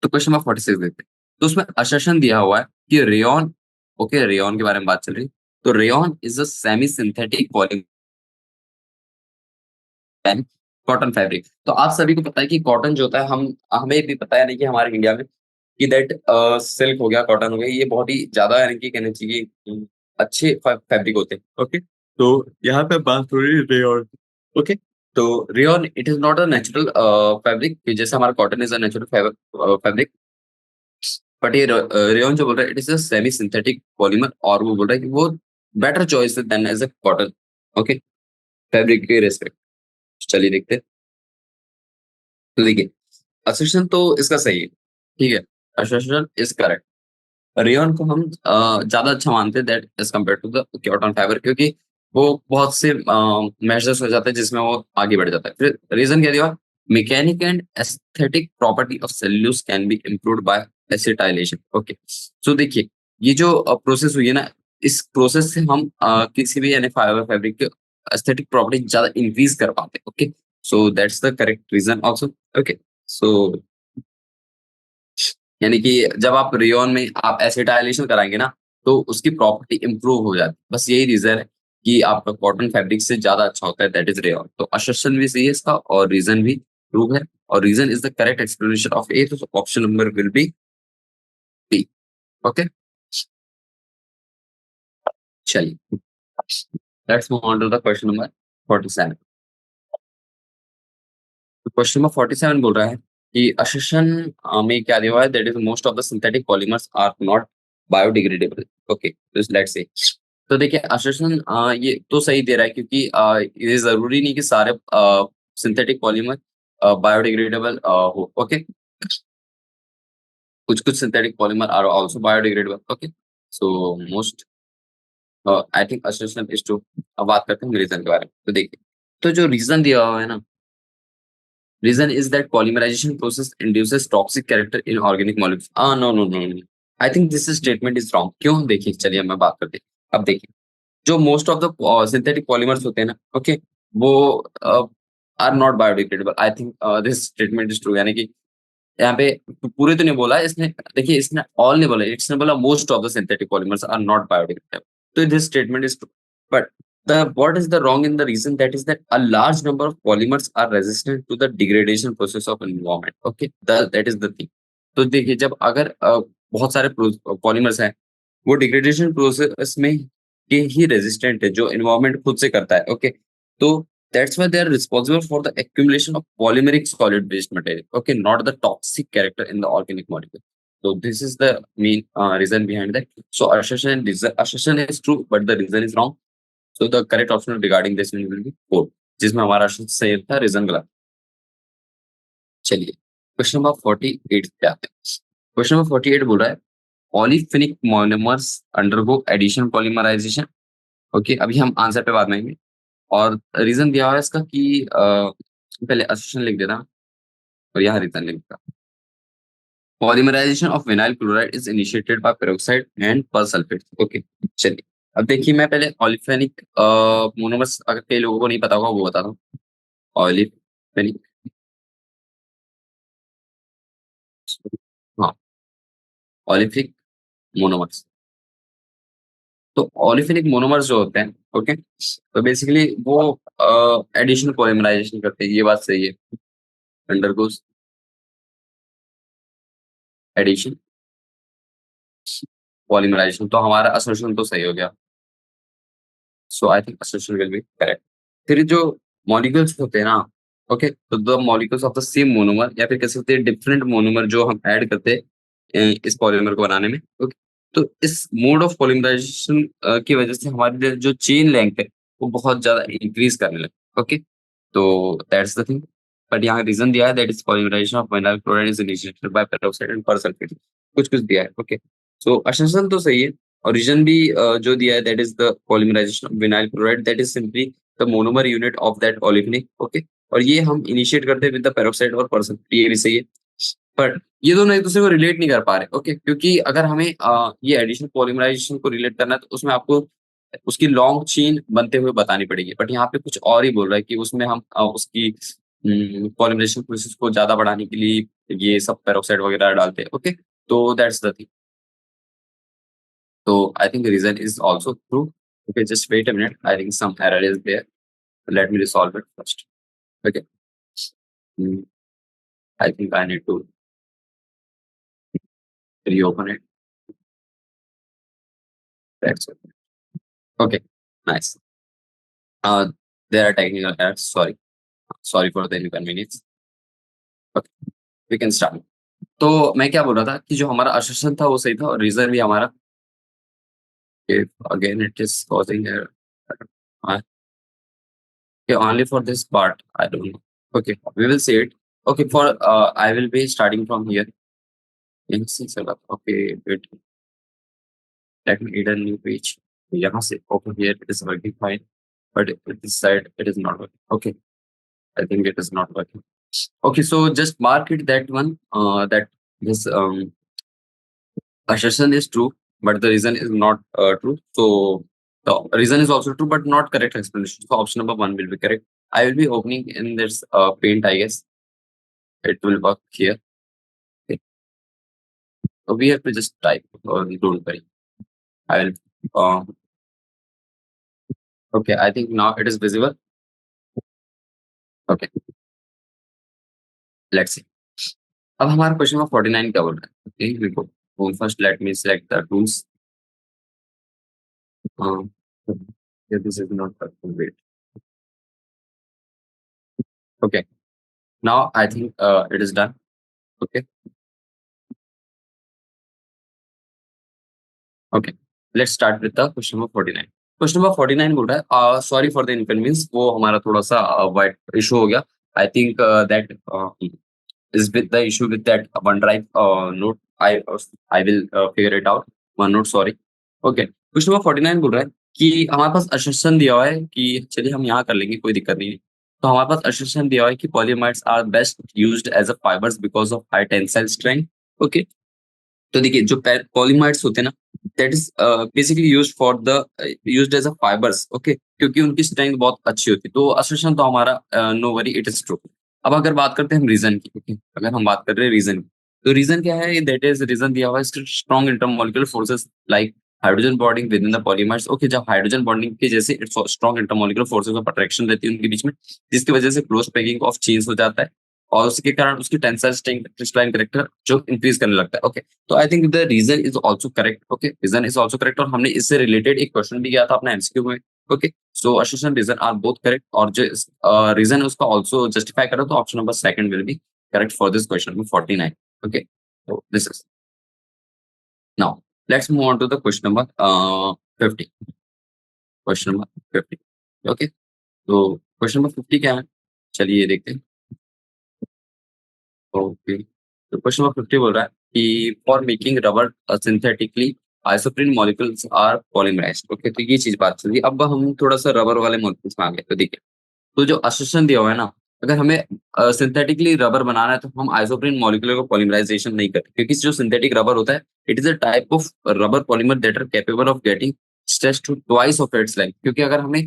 तो question number 46 देखते हैं। तो उसमें assertion दिया हुआ है कि रेयॉन, ओके रेयॉन के बारे में बात चल रही है। तो rayon is a semi synthetic polymer cotton fabric. तो आप सभी को पता है कि कॉटन जो होता है, हम हमें भी पता है नहीं कि हमारे इंडिया में कि दैट सिल्क हो गया, कॉटन हो गया, ये बहुत ही ज्यादा यानी कि कहना चाहिए अच्छे फैब्रिक होते हैं। ओके, तो यहाँ पे बात हो रही है रेयॉन। ओके, तो rayon it is not a natural fabric, जैसे हमारा cotton is a natural fabric, but ये रेयॉन जो बोल रहा है it is a semi synthetic polymer, और वो बोल रहा है कि वो बेटर चॉइस है then as a cotton. Okay, fabric के रेस्पेक्ट। चलिए देखते हैं। तो देखिए असर्शन तो इसका सही है, ठीक है, असर्शन इज करेक्ट। रेयॉन को हम ज्यादा अच्छा मानते हैं that as compare to the cotton fibre, क्योंकि वो बहुत से मेजर्स हो जाते हैं जिसमें वो आगे बढ़ जाता है। फिर रीजन क्या दिया, mechanic and aesthetic property of cellulose can be improved by acetylation. Okay, so देखिए ये जो प्रोसेस हुई है ना, इस प्रोसेस से हम किसी भी यानी फाइबर फैब्रिक के एस्थेटिक प्रॉपर्टी ज्यादा इंक्रीज कर पाते हैं। Okay, so that's the correct reason also. Okay, so यानी कि जब आप रेयॉन में आप एसिटाइलेशन कराएंगे ना, तो उसकी प्रॉपर्टी इंप्रूव हो जाती है। बस यही रीजन है कि आपका कॉटन फैब्रिक से ज्यादा अच्छा होता है, दैट इज रेयॉन। तो असर्शन भी सही है इसका और रीजन भी ट्रू है, और reason is the correct explanation of A, तो option number will be B. Okay, चलिए let's move on to the question number 47। तो क्वेश्चन नंबर 47 बोल रहा है कि असर्शन में क्या दिया हुआ है, that is most of the synthetic polymers are not biodegradable. Okay, let's say, तो देखिए असर्शन ये तो सही दे रहा है, क्योंकि ये जरूरी नहीं कि सारे सिंथेटिक पॉलीमर बायोडिग्रेडेबल हो। ओके, कुछ synthetic polymer are also biodegradable. Okay, so most I think assertion is true. अब बात करते हैं रीजन के बारे में। तो देखिए, तो जो रीजन दिया हुआ है ना, reason is that polymerization process induces toxic character in organic molecules. No no no no, I think this statement is wrong. क्यों? देखिए, चलिए मैं बात करते हैं। अब देखिए, जो most of the synthetic polymers होते हैं ना, ओके, वो are not biodegradable. I think this statement is true. यानी कि यहाँ पे पूरे तो नहीं बोला है इसने। देखिए, इसने ऑल नहीं बोला, इसने बोला most of the synthetic polymers are not biodegradable. तो this statement is true, but the what is the wrong in the reason that is that a large number of polymers are resistant to the degradation process of environment. Okay, that is the thing. तो देखिए, जब अगर बहुत सारे polymers हैं, वो degradation process में के ही रेजिस्टेंट है, जो एनवायरनमेंट खुद से करता है। ओके, तो that's why they are responsible for the accumulation of polymeric solid waste material. Okay, not the toxic character in the organic molecule. So this is the main reason behind that. So assertion is true, but the reason is wrong. So the correct option regarding this will be 4, जिसमें हमारा सही था, reason गलत। चलिए, question number 48 पे आते हैं। Question number 48 बोल रहा है polyphenic monomers undergo addition polymerisation. Okay, अभी हम आंसर पे बात करेंगे। और रीजन दिया हुआ है इसका कि पहले असोसिएशन लिख देना और यहाँ रीजन लिख देना। Polymerisation of vinyl chloride is initiated by peroxide and persulphate. Okay, चलिए, अब देखिए, मैं पहले ऑलिफेनिक मोनोमर्स, अगर कई लोगों को नहीं पता होगा वो बताता हूँ। ऑलिफेनिक, हाँ, ऑलिफिक मोनोमर्स। तो ऑलिफिनिक मोनोमर्स जो होते हैं, ओके, तो बेसिकली वो एडिशन पॉलीमराइजेशन करते हैं। ये बात सही है, अंडरगोस एडिशन पॉलीमराइजेशन। तो हमारा असर्शन तो सही हो गया। So I think assertion will be correct. फिर जो मॉलिक्यूल्स होते हैं ना, ओके, तो the molecules of the same monomer, या फिर कह सकते हैं डिफरेंट मोनोमर जो हम ऐड करते हैं इस पॉलीमर को बनाने में। ओके, तो इस मोड ऑफ पॉलीमराइजेशन की वजह से हमारी जो चेन लेंथ है वो बहुत ज्यादा इंक्रीज करने लगे। ओके, तो दैट्स द थिंग। बट यहाँ रीजन दिया है that is polymerisation of vinyl chloride is initiated by peroxide and persulphate. कुछ कुछ दिया है। ओके, सो असम्पशन तो सही है। और रीजन भी जो दिया है that is the polymerisation of vinyl chloride that is simply the monomer unit of that olefinic. Okay, और ये हम इनिशिएट करते हैं विद द पेरोक्साइड और परसल्फेट। ये भी सही है, बट ये दोनों एक दूसरे को रिलेट नहीं कर पा रहे। ओके, क्योंकि अगर हमें ये एडिशन पॉलीमराइजेशन को रिलेट करना है तो उसमें आपको उसकी लॉन्ग चेन बनते हुए बतानी पड़ेगी। बट यहाँ पे कुछ और ही बोल रहा है कि उसमें हम उसकी पॉलीमराइजेशन प्रोसेस को ज्यादा बढ़ाने के लिए ये सब पेरोक्साइड वगैरह डालते हैं। ओके, तो that's the thing. So I think the reason is also true. Okay, just wait a minute. I think some error is there. Let me resolve it first. Okay. Mm, I think I need to reopen it. That's it. Okay. Nice. Uh, there are technical errors. Sorry. Sorry for the inconvenience. Okay. We can start. तो मैं क्या बोल रहा था कि जो हमारा assertion था वो सही था, और रीजन भी हमारा, if again it is causing error. Uh, okay, only for this part, I don't know. Okay, we will see it. Okay, for I will be starting from here. Instance setup. Okay, wait. Let me add a new page. यहाँ से open here, it is working fine, but this side it is not working. Okay, I think it is not working. Okay, so just mark it that one. That this assertion is true, but the reason is not true. So the reason is also true, but not correct explanation. So option number 1 will be correct. I will be opening in this paint, I guess. It will work here. Okay. So we have to just type. Don't worry. I will. Okay, I think now it is visible. Okay, let's see. अब हमारा question number 49 क्या बोल रहा है? Okay, we go. First, let me select the tools. Yeah, this is not working. Wait. Okay, now I think it is done. Okay. Okay, let's start with the question number 49. Question number 49 बोल रहा है sorry for the inconvenience, वो हमारा थोड़ा सा white issue हो गया। I think that is with the issue with that OneDrive note. I will figure it out. OneNote, sorry. Okay. Question number 49 बोल रहा है कि हमारे पास assertion दिया हुआ है कि चलिए हम यहाँ कर लेंगे, कोई दिक्कत नहीं है। तो हमारे पास assertion दिया हुआ है कि polymers are best used as a fibers because of high tensile strength. Okay. तो देखिए जो पॉलीमर्स होते हैं ना, that is basically used as a fibres, okay, क्योंकि उनकी स्ट्रेंथ बहुत अच्छी होती है। तो असर्शन तो हमारा no worry, it is true. अब अगर बात करते हैं हम रीजन की, ओके, अगर हम बात कर रहे हैं रीजन की, तो रीजन क्या है? दैट इज रीजन दिया हुआ है strong intermolecular forces like hydrogen bonding with in the polymers. Okay, जब हाइड्रोजन बॉन्डिंग के जैसे strong intermolecular forces of attraction रहती है उनके बीच में, जिसकी वजह से क्लोज पैकिंग ऑफ चेन्स हो जाता है और उसके कारण उसकी टेंसाइल स्ट्रेंथ क्रिस्टलाइन कैरेक्टर जो इंक्रीज करने लगता है। ओके, तो I think the reason is also correct. Okay, reason is also correct, और हमने इससे रिलेटेड एक क्वेश्चन भी किया था अपना एमसीक्यू में। Okay, so association reason are both correct, और जो रीजन है उसका ऑल्सो जस्टिफाई करो, तो option number second will be correct for this question number 49। Okay, so this is now let's move on to the question number 50। Question number 50। Okay, तो question number 50 क्या है, चलिए ये देखते हैं। ओके, तो क्वेश्चन नंबर 50 बोल रहा है कि for making rubber synthetically isoprene molecules are polymerised. Okay, तो ये चीज बात चली। अब हम थोड़ा सा रबर वाले मॉलिक्यूल्स में आ गए। तो देखिए, तो जो असोसिएशन दिया हुआ है ना, अगर हमें सिंथेटिकली रबर बनाना है तो हम आइसोप्रीन मॉलिक्यूलर को पॉलीमराइजेशन नहीं करते, क्योंकि जो सिंथेटिक रबर होता है, it is a type of rubber polymer that are capable of getting stretch to twice of its length. क्योंकि अगर हमें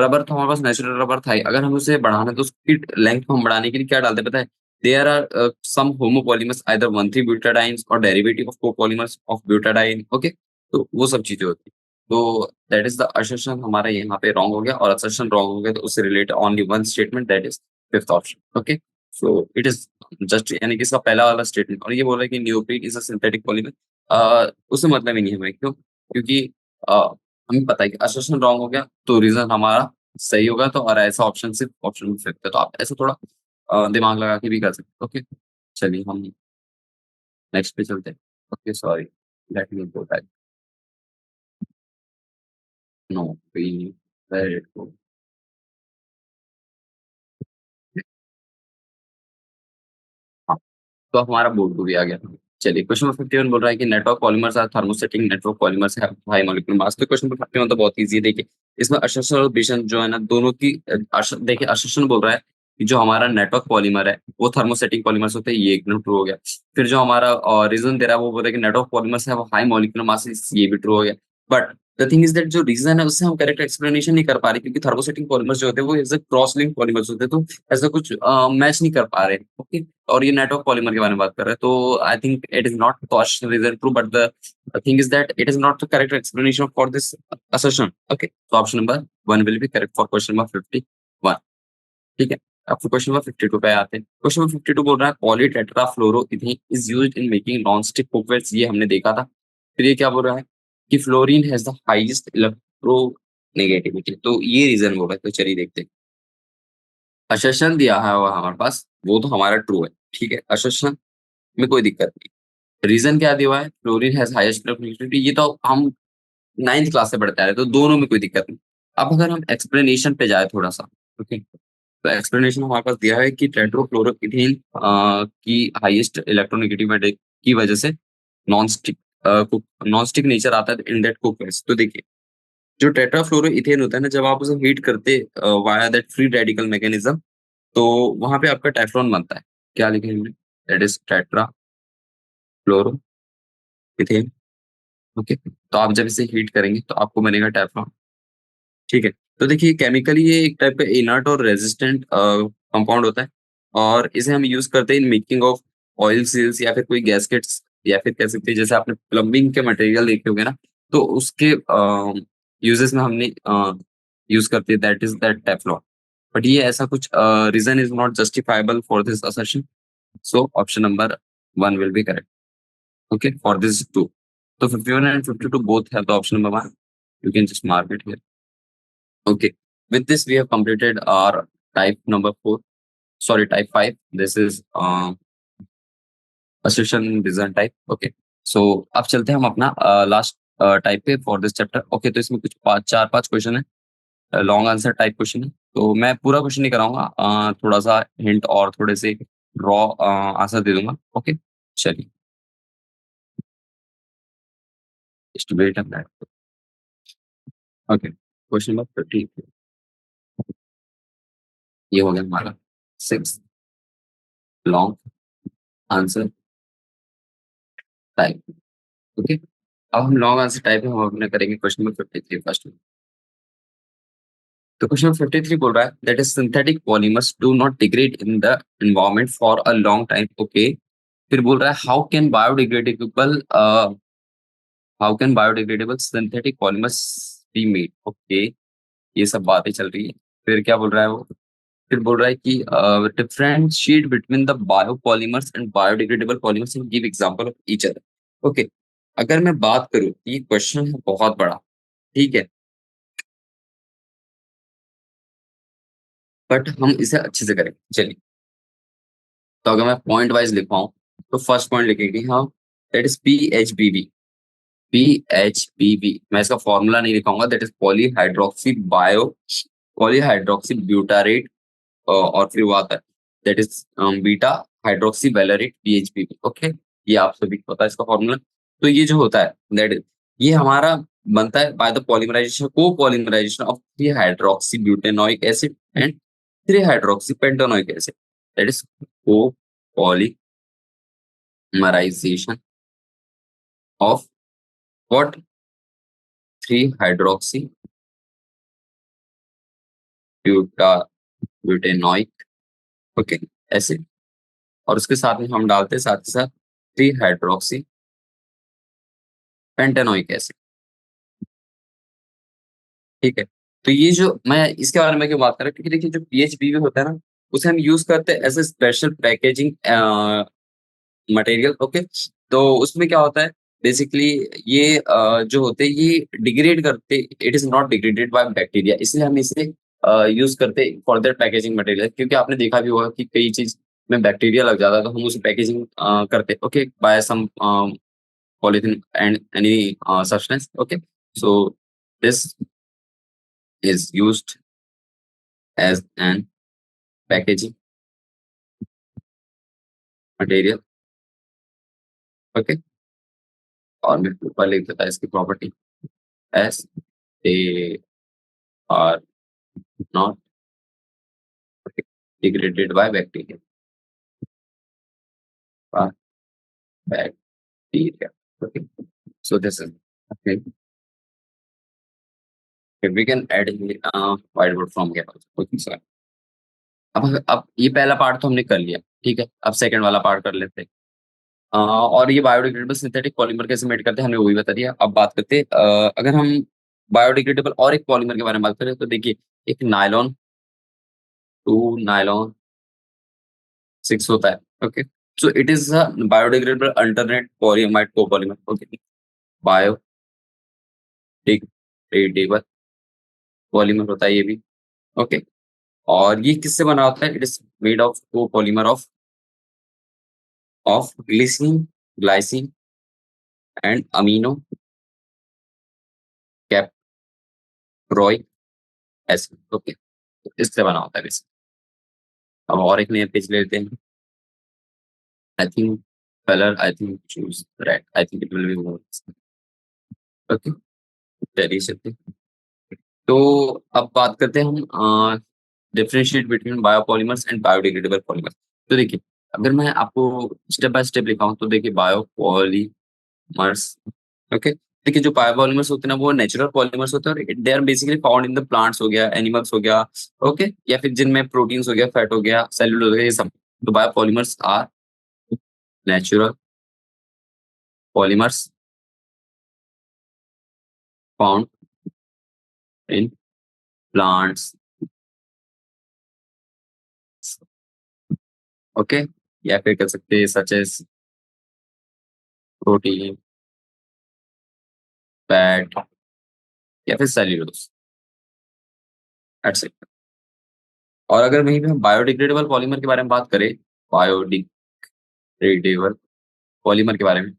रबर तो हमारे पास नेचुरल रबर था ही, अगर हमें उसे बढ़ाना है तो उसकी लेंथ को हम बढ़ाने के लिए क्या डालते हैं पता है? There are some homopolymers, either 1,3 butadienes और derivative of copolymers of butadiene. Okay, तो वो सब चीजें होती है। तो दैट इज द असर्शन हमारा यहाँ पे रॉन्ग हो गया, और असर्शन रॉन्ग हो गया तो उससे related only one statement, that is fifth option. Okay, so it is just, यानी कि इसका पहला वाला स्टेटमेंट, और ये बोल रहा है कि neoprene is a synthetic polymer, उससे मतलब ही नहीं है हमें। क्यों? क्योंकि हमें पता है कि असर्शन रॉन्ग हो गया तो रीजन हमारा सही होगा। तो और ऐसा ऑप्शन सिर्फ ऑप्शन फिफ्थ है, तो आप ऐसे थोड़ा दिमाग लगा के भी कर सकते हैं। ओके, चलिए हम नेक्स्ट पे चलते हैं। Okay, sorry, let me go back. No, we were it go. हाँ, तो हमारा बोर्ड को भी आ गया। चलिए, क्वेश्चन नंबर 51 बोल रहा है कि network polymers are thermostatic network polymers है हाई मॉलिक्यूलर मास। तो क्वेश्चन नंबर 51 तो बहुत इजी है। देखिए, इसमें असर्शन और विशन जो है ना, दोनों की देखिए, असर्शन बोल रहा है कि जो हमारा नेटवर्क पॉलीमर है वो थर्मोस्टेटिक पॉलीमर्स होते हैं, ये एकदम ट्रू हो गया। फिर जो हमारा रीजन दे रहा है वो बोल रहा है कि नेटवर्क पॉलीमर्स है वो हाई मॉलिक्यूलर मास, ये भी ट्रू हो गया। But the thing is that जो रीजन है उससे हम करेक्ट एक्सप्लेनेशन नहीं कर पा रहे, क्योंकि थर्मोस्टेटिक पॉलीमर्स जो होते हैं वो एज क्रॉस लिंक पॉलीमर्स होते हैं, तो ऐसा कुछ मैच नहीं कर पा रहे। ओके, और ये नेटवर्क पॉलीमर के बारे में बात कर रहे हैं, तो I think it is not question reason true, but the thing is that it is not the correct explanation for this assertion। Okay, तो option number 1 will be correct for question number 51। ठीक है, अब question number 52 पे आते हैं। Question number 52 बोल रहा है polytetrafluoroethene is used in making non stick cookwares. ये हमने देखा था। फिर ये क्या बोल रहा है कि fluorine has the highest electronegativity. तो ये रीजन बोल रहा है, तो चलिए देखते हैं। असर्शन दिया है वो हमारे पास, वो तो हमारा ट्रू है। ठीक है, असर्शन में कोई दिक्कत नहीं। रीजन क्या दिया हुआ है? फ्लोरीन हैज हाईएस्ट इलेक्ट्रोनेगेटिविटी, ये तो हम 9th क्लास से पढ़ते आ रहे हैं, तो दोनों में कोई दिक्कत नहीं। अब अगर हम एक्सप्लेनेशन पे जाए थोड़ा सा, ओके, तो एक्सप्लेनेशन हमारे पास दिया है कि टेट्रोक्लोरोइथेन की हाईएस्ट इलेक्ट्रोनेगेटिविटी की वजह से non stick non stick nature आता है इन दैट कुकवेयर्स। तो देखिए, जो टेट्राफ्लोरोइथेन होता है ना, जब आप उसे हीट करते via that free radical mechanism, तो वहां पे आपका टेफ्लॉन बनता है। क्या लिखे हमने? That is टेट्राफ्लोरोइथेन। ओके, तो आप जब इसे हीट करेंगे तो आपको बनेगा टेफ्लॉन। ठीक है, तो देखिए केमिकली ये एक टाइप का इनर्ट और रेजिस्टेंट कंपाउंड होता है, और इसे हम यूज करते हैं in making of oil seals या फिर कोई गैस्केट्स, या फिर कह सकते हैं जैसे आपने प्लम्बिंग के मटेरियल देखे होंगे ना, तो उसके यूजेस में हमने यूज करते हैं, that is that Teflon. But ये ऐसा कुछ reason is not justifiable for this assertion, so option number 1 will be correct. Okay, for this two, तो 51 and 52 both have the option number 1, you can just mark it here। Okay. With this, we have completed our type number 4. Sorry, type 5. This is assertion design type. Okay. So अब चलते हैं हम अपना last type पे for this chapter. Okay, तो इसमें कुछ 4-5 question है, लॉन्ग आंसर टाइप क्वेश्चन है। तो मैं पूरा क्वेश्चन नहीं कराऊंगा, थोड़ा सा हिंट और थोड़े से रॉ आंसर दे दूंगा। ओके, चलिए, just wait a minute. Okay, question number 30 ये हो गया हमारा 6 लॉन्ग आंसर टाइप। ओके, अब हम लॉन्ग आंसर टाइप में हम अपने करेंगे क्वेश्चन नंबर 53 फर्स्ट। तो क्वेश्चन 53 बोल रहा है that is synthetic polymers do not degrade in the environment for a long time. Okay, फिर बोल रहा है how can biodegradable synthetic polymers be made. Okay, ये सब बातें चल रही है। फिर क्या बोल रहा है वो, फिर बोल रहा है कि differentiate between the biopolymers and biodegradable polymers and give example of each other. Okay, अगर मैं बात करूं, ये क्वेश्चन है बहुत बड़ा, ठीक है, बट हम इसे अच्छे से करेंगे। चलिए, तो अगर मैं पॉइंट वाइज लिखवाऊं, तो फर्स्ट पॉइंट लिखेंगे, हाँ, दैट इज PHBV। PHBV, मैं इसका फॉर्मूला नहीं लिखाऊंगा, दैट इज पॉलीहाइड्रोक्सी ब्यूटारेट, और फिर वो आता है that is beta hydroxy valerate PHBV। Okay, ये आप सभी को पता है इसका फॉर्मूला। तो ये जो होता है दैट इज, ये हमारा बनता है by the polymerisation, copolymerisation of 3 hydroxy butanoic acid and 3 hydroxy pentanoic acid, that is copolymerisation of what, 3 hydroxy buta butanoic, okay, acid, और उसके साथ में हम डालते हैं साथ ही साथ 3 हाइड्रोक्सी पेंटानोइक एसिड। ठीक है, तो ये जो मैं इसके बारे में क्यों बात कर रहा हूँ, क्योंकि देखिए जो PHBV होता है ना, उसे हम यूज करते हैं as a special packaging material. Okay, तो उसमें क्या होता है बेसिकली, ये जो होते हैं ये डिग्रेड करते, it is not degraded by bacteria, इसलिए हम इसे यूज करते फॉर दैट पैकेजिंग मटेरियल, क्योंकि आपने देखा भी होगा कि कई चीज में बैक्टीरिया लग जाता है, तो हम उसे पैकेजिंग करते, okay, by some polythene and any substance. Okay, so this is used as an packaging material। Okay, और मैं ऊपर लिख देता है इसकी properties, they are not degraded by bacteria, bacteria. Okay, so this is, okay, we can add whiteboard from here also। Okay, so अब ये पहला पार्ट तो हमने कर लिया, ठीक है, अब सेकंड वाला पार्ट कर लेते हैं। और ये बायोडिग्रेडेबल सिंथेटिक पॉलीमर कैसे मेड करते हैं हमने वो भी बता दिया। अब बात करते हैं, अगर हम बायोडिग्रेडेबल और एक पॉलीमर के बारे में बात करें, तो देखिए, एक नायलॉन 2 नायलॉन 6 होता है। Okay, so it is a biodegradable alternate polyamide copolymer. Okay, biodegradable polymer होता है ये भी। ओके, और ये किससे बना होता है, it is made of copolymer of glycerine, glycine and amino caproic acid. Okay, इससे बना होता है बेसिक। अब और एक नया पेज ले लेते हैं। I think colour, I think choose red, I think it will be more. Okay, चलिए चलते हैं। तो अब बात करते हैं हम differentiate between biopolymers and biodegradable polymers. तो देखिए, अगर मैं आपको स्टेप बाय स्टेप लिखाऊं, तो देखिए बायोपॉलीमर्स, ओके, देखिए जो बायोपॉलीमर्स होते हैं ना, वो नेचुरल पॉलीमर्स होते हैं, और they are basically found in the plants हो गया, एनिमल्स हो गया, ओके, या फिर जिनमें प्रोटीन्स हो गया, फैट हो गया, सेलुलोज हो गया, ये सब। तो biopolymers are natural polymers found in plants, okay, या फिर कह सकते हैं सच एज प्रोटीन, फैट, या फिर सेल्यूलोज, एटसेट्रा। और अगर वहीं पे हम बायोडिग्रेडेबल पॉलीमर के बारे में बात करें, बायोडिग्रेडेबल पॉलीमर के बारे में,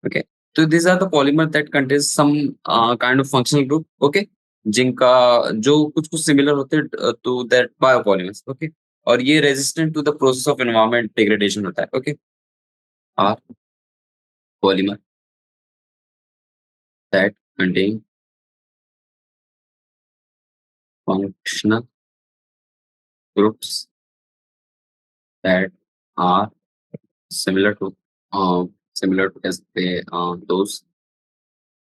ओके, तो this are the polymer that contain some kind of functional group, okay, जिनका जो कुछ कुछ सिमिलर होते हैं टू दैट बायोपॉलीमर्स। ओके, और ये resistant to the process of environment degradation होता है। Okay, are polymer that contain functional groups that are similar to as they those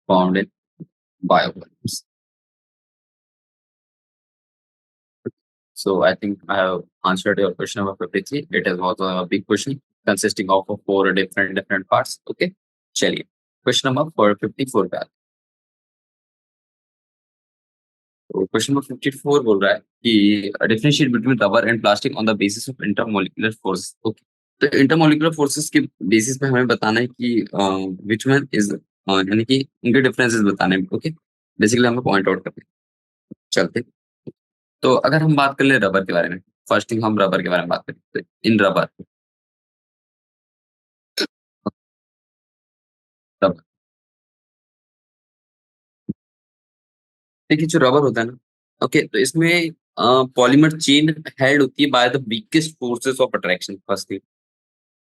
found in biofilms. So I think I have answered your question number 53. It is also a big question consisting of four different parts. Okay, चलिए question number 54 पे आते हैं। तो question number 54 बोल रहा है कि differentiate between rubber and plastic on the basis of intermolecular force. Okay, तो इंटरमोलिकुलर फोर्सेस के बेसिस पे हमें बताना है कि विच वन इज, यानी कि उनके डिफरेंसेस बताने हैं। ओके, बेसिकली हमें पॉइंट आउट करते हैं। चलते, तो अगर हम बात कर ले रबर के बारे में, फर्स्ट थिंग हम रबर के बारे में बात करें, तो इन रबर रबर देखिए, जो रबर होता है ना, ओके, तो इसमें पॉलीमर चेन हेल्ड होती है by the weakest forces of attraction first thing,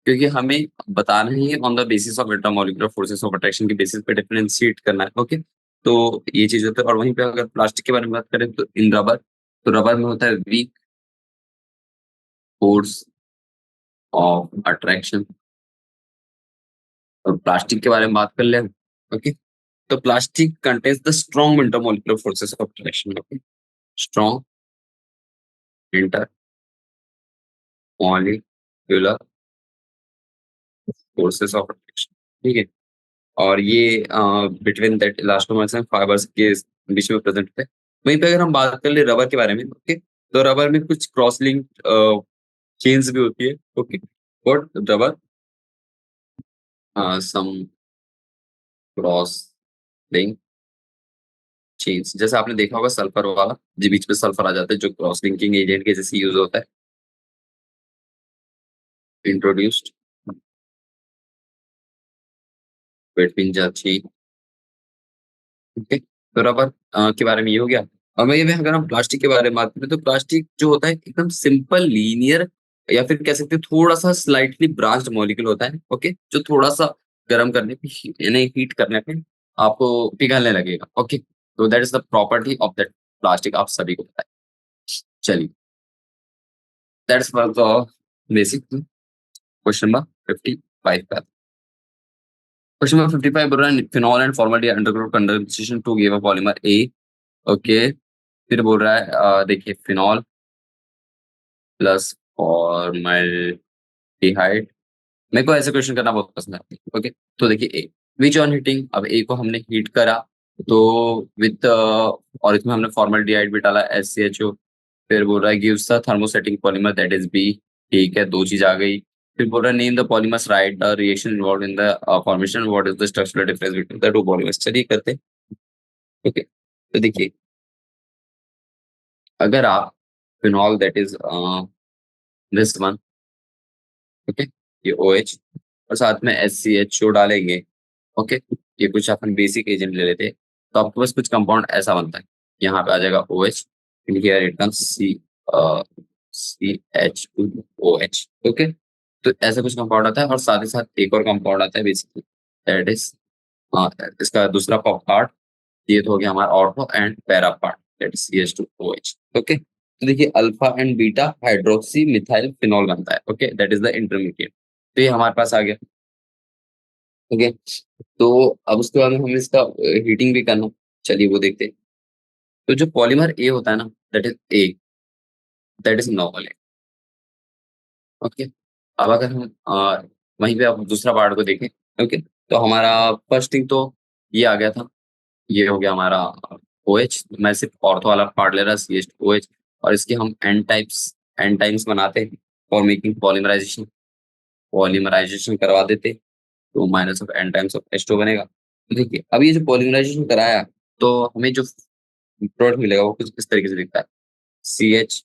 क्योंकि हमें बताना है on the basis of intermolecular forces of attraction के बेसिस पे डिफरेंशिएट करना है। ओके, तो ये चीज होता है। और वहीं पे अगर प्लास्टिक के बारे में बात करें तो इन रबर, तो रबर में होता है वीक फोर्स ऑफ अट्रैक्शन। और प्लास्टिक के बारे में बात कर ले, ओके, तो plastic contains the strong intermolecular forces of attraction. Okay, strong intermolecular forces of attraction, ठीक है। और ये between that elastomers and fibres के बीच में प्रेजेंट है। वहीं पे अगर हम बात कर ले रबर के बारे में, ओके, तो रबर में कुछ क्रॉस लिंक चेन्स भी होती है। Okay, but rubber some cross link chains, जैसे आपने देखा होगा सल्फर वाला, जो बीच में सल्फर आ जाता है, जो क्रॉस लिंकिंग एजेंट के जैसे यूज होता है, introduced between the chain. Okay, तो रबर के बारे में ये हो गया। और वहीं पे अगर हम प्लास्टिक के बारे में बात करें, तो प्लास्टिक जो होता है एकदम सिंपल लीनियर, या फिर कह सकते हैं थोड़ा सा स्लाइटली ब्रांच्ड मॉलिक्यूल होता है। ओके, जो थोड़ा सा गर्म करने पे यानी हीट करने पे आपको पिघलने लगेगा। ओके, तो that is the property of that plastic, आप सभी को पता है। चलिए, that's for the basic. Question number 55 पे क्वेश्चन नंबर 55 बोल रहा है phenol and formaldehyde undergo condensation to give a polymer A. Okay, फिर बोल रहा है देखिए फिनॉल प्लस फॉर्मल्डिहाइड। मेरे को ऐसे क्वेश्चन करना बहुत पसंद है। ओके, तो देखिए ए विच ऑन हीटिंग, अब ए को हमने हीट करा, तो विथ और इसमें हमने फॉर्मल्डिहाइड भी डाला SCHO। फिर बोल रहा है gives the thermosetting polymer that is B. ठीक है, दो चीज आ गई। फिर बोल रहा है name the polymers, right the reaction involve in the formation, what is the structural difference between the two polymers. चलिए करते हैं। ओके, तो देखिए अगर आप phenol that is this one, okay, ये OH और साथ में SCHO डालेंगे। ओके, ये कुछ अपन बेसिक एजेंट ले लेते हैं, तो आपके पास कुछ कंपाउंड ऐसा बनता है। यहाँ पे आ जाएगा OH, here it comes CH2OH। Okay, तो ऐसा कुछ कंपाउंड आता है, और साथ ही साथ एक और कंपाउंड आता है बेसिकली, दैट इज इसका दूसरा पार्ट, ये तो हो गया हमारा ortho and para part, that is CH2OH। Okay, तो देखिए alpha and beta hydroxy methyl phenol बनता है। Okay, that is the intermediate. तो ये हमारे पास आ गया। ओके, तो अब उसके बाद में हमें इसका हीटिंग भी करना है। चलिए वो देखते हैं। तो जो पॉलीमर ए होता है ना, that is a, that is normal. Okay, अब अगर हम वहीं पे अब दूसरा पार्ट को देखें, ओके, तो हमारा फर्स्ट थिंग तो ये आ गया था, ये हो गया हमारा OH। मैं सिर्फ ऑर्थो वाला पार्ट ले रहा, CH2OH, और इसके हम एन टाइम्स बनाते हैं फॉर मेकिंग पॉलीमराइजेशन, पॉलीमराइजेशन करवा देते, तो minus of n times of H2 बनेगा। तो देखिए अब ये जो पॉलीमराइजेशन कराया, तो हमें जो प्रोडक्ट मिलेगा वो कुछ इस तरीके से दिखता है। CH,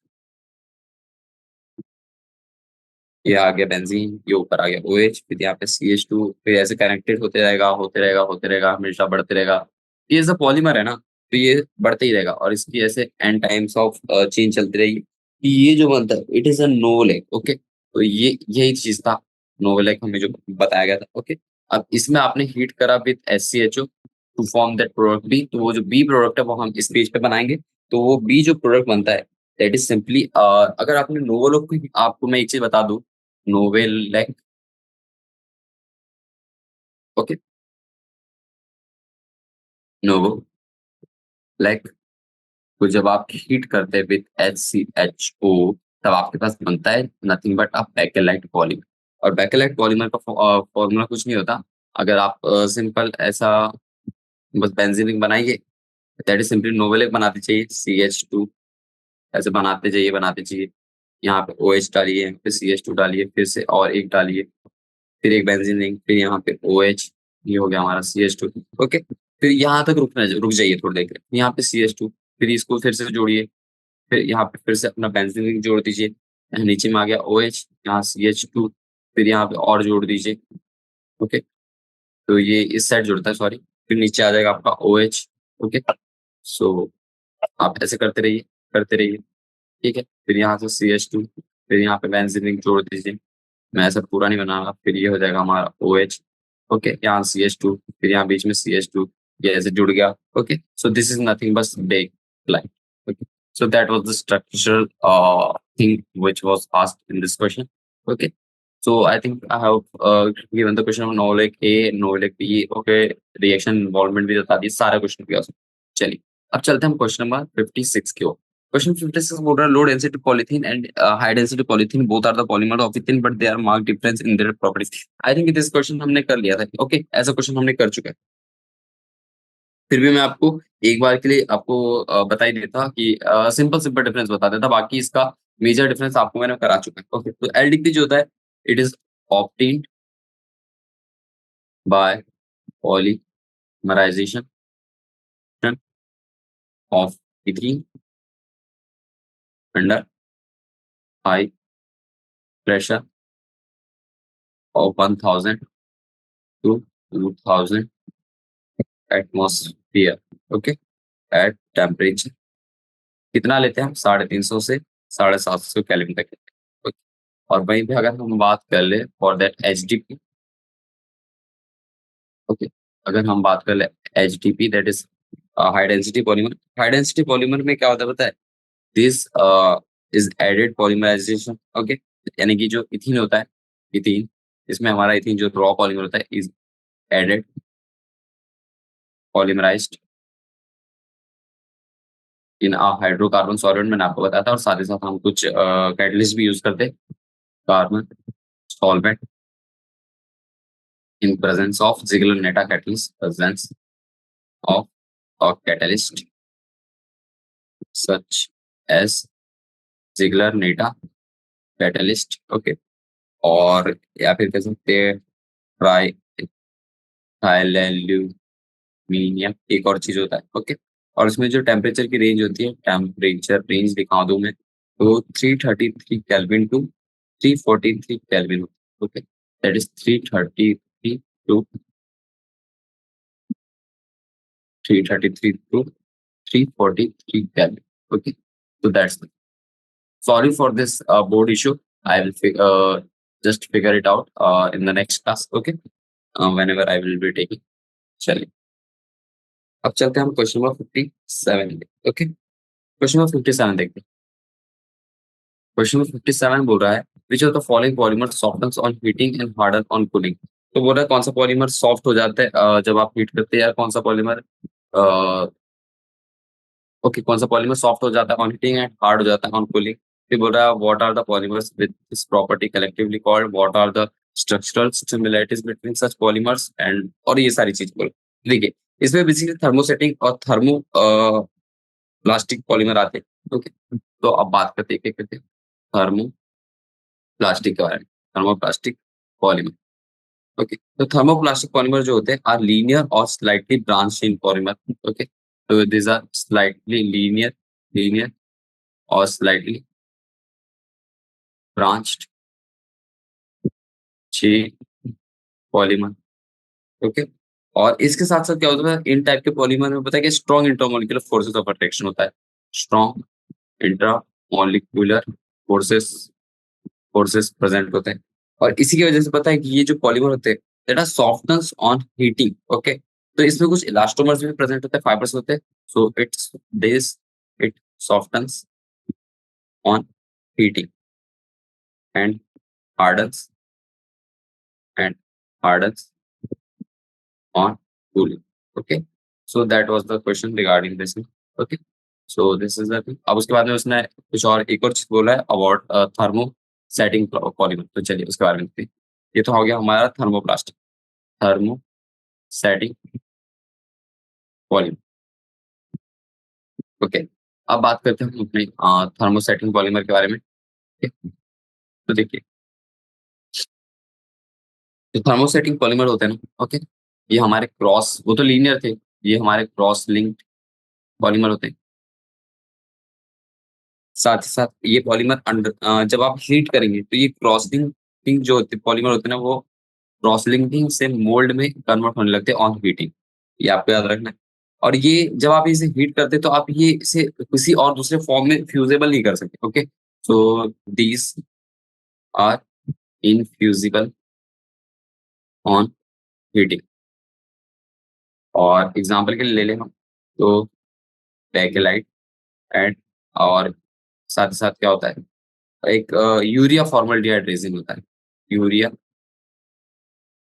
ये आ गया बेंजीन, ये ऊपर आ गया OH, फिर यहाँ पे CH2, फिर ऐसे कनेक्टेड होते रहेगा होते रहेगा, हमेशा बढ़ते रहेगा। ये ऐसा पॉलीमर है ना, तो ये बढ़ते ही रहेगा, और इसकी ऐसे एन टाइम्स ऑफ चेंज चलती रहेगी। कि ये जो बनता है इट इज अ नोवेलेक। ओके, तो ये यही चीज था, नोवेलेक हमें जो बताया गया था। ओके, अब इसमें आपने हीट करा with HCHO to form that product B, तो वो जो बी प्रोडक्ट है वो हम इस पेज पे बनाएंगे। तो वो बी जो प्रोडक्ट बनता है दैट इज सिंपली, अगर आपने नोवेलेक, आपको मैं एक चीज बता दूं, नोवेलेक। ओके, नोवेलेक को जब आप हीट करते हैं विद HCHO, तब आपके पास बनता है nothing but a bakelite polymer. और बेकेलाइट पॉलीमर का फॉर्मूला कुछ नहीं होता। अगर आप सिंपल ऐसा बस बेंजीन बनाइए, दैट इज सिंपली नोवेलेक बनाते चाहिए, CH2 ऐसे बनाते जाइए। यहाँ पे OH डालिए, फिर CH2 डालिए, फिर से और एक डालिए, फिर एक बेंजीन रिंग, फिर यहाँ पे OH, ये हो गया हमारा CH2। ओके, फिर यहाँ तक रुक जाइए थोड़ी देर के लिए। यहाँ पे CH2, फिर इसको फिर से जोड़िए, फिर यहाँ पे फिर से अपना बेंजीन रिंग जोड़ दीजिए। यहाँ नीचे में आ गया OH, यहाँ CH2, फिर यहाँ पे और जोड़ दीजिए। ओके, तो ये इस साइड जुड़ता है, सॉरी। फिर नीचे आ जाएगा आपका OH। ओके, सो आप ऐसे करते रहिए, ठीक है। फिर यहाँ से CH2, फिर यहाँ पे बेंजीन रिंग जोड़ दीजिए। मैं ऐसा पूरा नहीं बनाऊंगा, फिर ये हो जाएगा हमारा OH। ओके, यहाँ CH2, फिर यहाँ बीच में CH2, ये ऐसे जुड़ गया। Okay, so this is nothing बस back light. Okay, so that was the structural thing which was asked in this question. Okay, so I think I have given the question of Novelec A, Novelec B. Okay, reaction involvement भी बता दिए, सारे question भी आसान। चलिए, अब चलते हैं हम क्वेश्चन नंबर 56 की ओर। क्वेश्चन 56 बोल रहा है low density polythene and high density polythene both are the polymer of within but they are mark difference in their properties. I think this question हमने कर लिया था। ओके, ऐसा क्वेश्चन हमने कर चुका है। फिर भी मैं आपको एक बार के लिए आपको बता ही देता कि सिंपल सिंपल डिफरेंस बता देता, बाकी इसका मेजर डिफरेंस आपको मैंने करा चुका है। ओके, तो एलडीपी जो होता है it is obtained by polymerization of ethene under high pressure of 1000 to 2000 atmosphere. Okay, at temperature कितना लेते हैं हम, 350 से 750 केल्विन तक लेते हैं। ओके, और वहीं पे अगर हम बात कर ले फॉर दैट एचडीपी। ओके, अगर हम बात कर ले HDP that is high density polymer. High density polymer में क्या होता है पता है, this is added polymerization. Okay, यानी कि जो इथीन होता है, इथीन, इसमें हमारा इथीन जो रॉ पॉलीमर होता है is added polymerised in a hydrocarbon solvent, मैंने आपको बताया था। और साथ ही साथ हम कुछ कैटलिस्ट भी यूज करते हैं, carbon solvent in presence of Ziegler-Natta catalyst, presence of a catalyst such as Ziegler-Natta catalyst। Okay, और या फिर कह सकते हैं ट्राई थाइलेल्यूमिनियम, एक और चीज होता है। ओके, और इसमें जो टेम्परेचर की रेंज होती है, टेम्परेचर रेंज दिखा दूं मैं, तो 333 kelvin to 343 kelvin. Okay, that is 333 to 333 Kelvin. Okay, so that's sorry for this board issue. I will just figure it out in the next class. Okay, whenever I will be taking. चलिए, अब चलते हैं हम question number 57। Okay, question number 57 देखते हैं। Question number 57 बोल रहा है which of the following polymer softens on heating and harden on cooling. तो बोल रहा है कौन सा पॉलीमर सॉफ्ट हो जाता है जब आप हीट करते हैं, या कौन सा पॉलीमर ओके, कौन सा पॉलीमर सॉफ्ट हो जाता है ऑन हीटिंग एंड हार्ड हो जाता है ऑन कूलिंग। फिर बोल रहा है what are the polymers with this property collectively called, what are the structural similarities between such polymers and, और ये सारी चीज बोलो। देखिए, इसमें बेसिकली थर्मोसेटिंग और थर्मो प्लास्टिक पॉलीमर आते हैं। ओके, तो अब बात करते हैं क्या करते हैं थर्मो प्लास्टिक के बारे में। Thermoplastic polymer. ओके, तो थर्मोप्लास्टिक पॉलीमर जो होते हैं आर लीनियर और slightly branch in polymer. Okay, so these are slightly linear or slightly branched chain polymer। Okay, और इसके साथ साथ क्या होता है इन टाइप के पॉलीमर में, पता है कि strong intermolecular forces of attraction होता है। Strong molecular forces forces present होते हैं। और इसी की वजह से पता है कि ये जो पॉलीमर होते हैं that are softness on heating. Okay, तो इसमें कुछ इलास्टोमर्स भी प्रेजेंट होते हैं, फाइबर्स होते हैं। So it's this it softens on heating and hardens and hardens on cooling. Okay, so that was the question regarding this thing. Okay, so this is the thing. अब उसके बाद में उसने कुछ और एक और चीज बोला है अबाउट थर्मो सेटिंग पॉलीमर। तो चलिए उसके बारे में देखते हैं। ये तो हो गया हमारा thermoplastic, thermo setting polymer. Okay, अब बात करते हैं हम अपने थर्मो सेटिंग पॉलीमर के बारे में। ठीक है? तो देखिए, जो थर्मो सेटिंग पॉलीमर होते हैं ना, ओके, ये हमारे क्रॉस, वो तो लीनियर थे, ये हमारे क्रॉस लिंक्ड पॉलीमर होते हैं। साथ ही साथ ये पॉलीमर जब आप हीट करेंगे तो ये क्रॉस लिंकिंग जो होती है पॉलीमर होते हैं ना, वो क्रॉस लिंकिंग से मोल्ड में कन्वर्ट होने लगते हैं ऑन हीटिंग। ये आपको याद रखना है। और ये जब आप इसे हीट करते हैं तो आप ये इसे किसी और दूसरे फॉर्म में फ्यूज़ेबल नहीं कर सकते। Okay, so these are infusible on heating. और एग्ज़ाम्पल के लिए ले लें हम, तो बेकेलाइट एंड, और साथ ही साथ क्या होता है, एक यूरिया फॉर्मल्डिहाइड रेज़िन होता है। Urea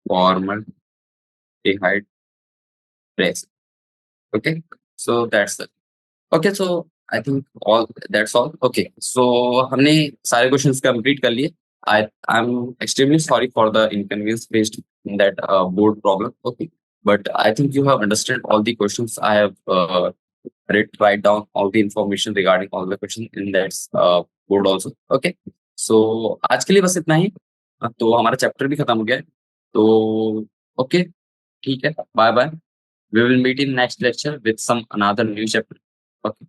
formaldehyde resin. Okay, so that's it. Okay, so I think all that's all. Okay, so हमने सारे क्वेश्चंस कंप्लीट कर लिए। I am extremely sorry for the inconvenience faced in that board problem. Okay, but I think you have understood all the questions. I have write down all the information regarding all the questions in that board also. Okay, so आज के लिए बस इतना ही। तो हमारा chapter भी खत्म हो गया है। तो ओके, ठीक है, bye bye. We will meet in next lecture with some another new chapter. Okay.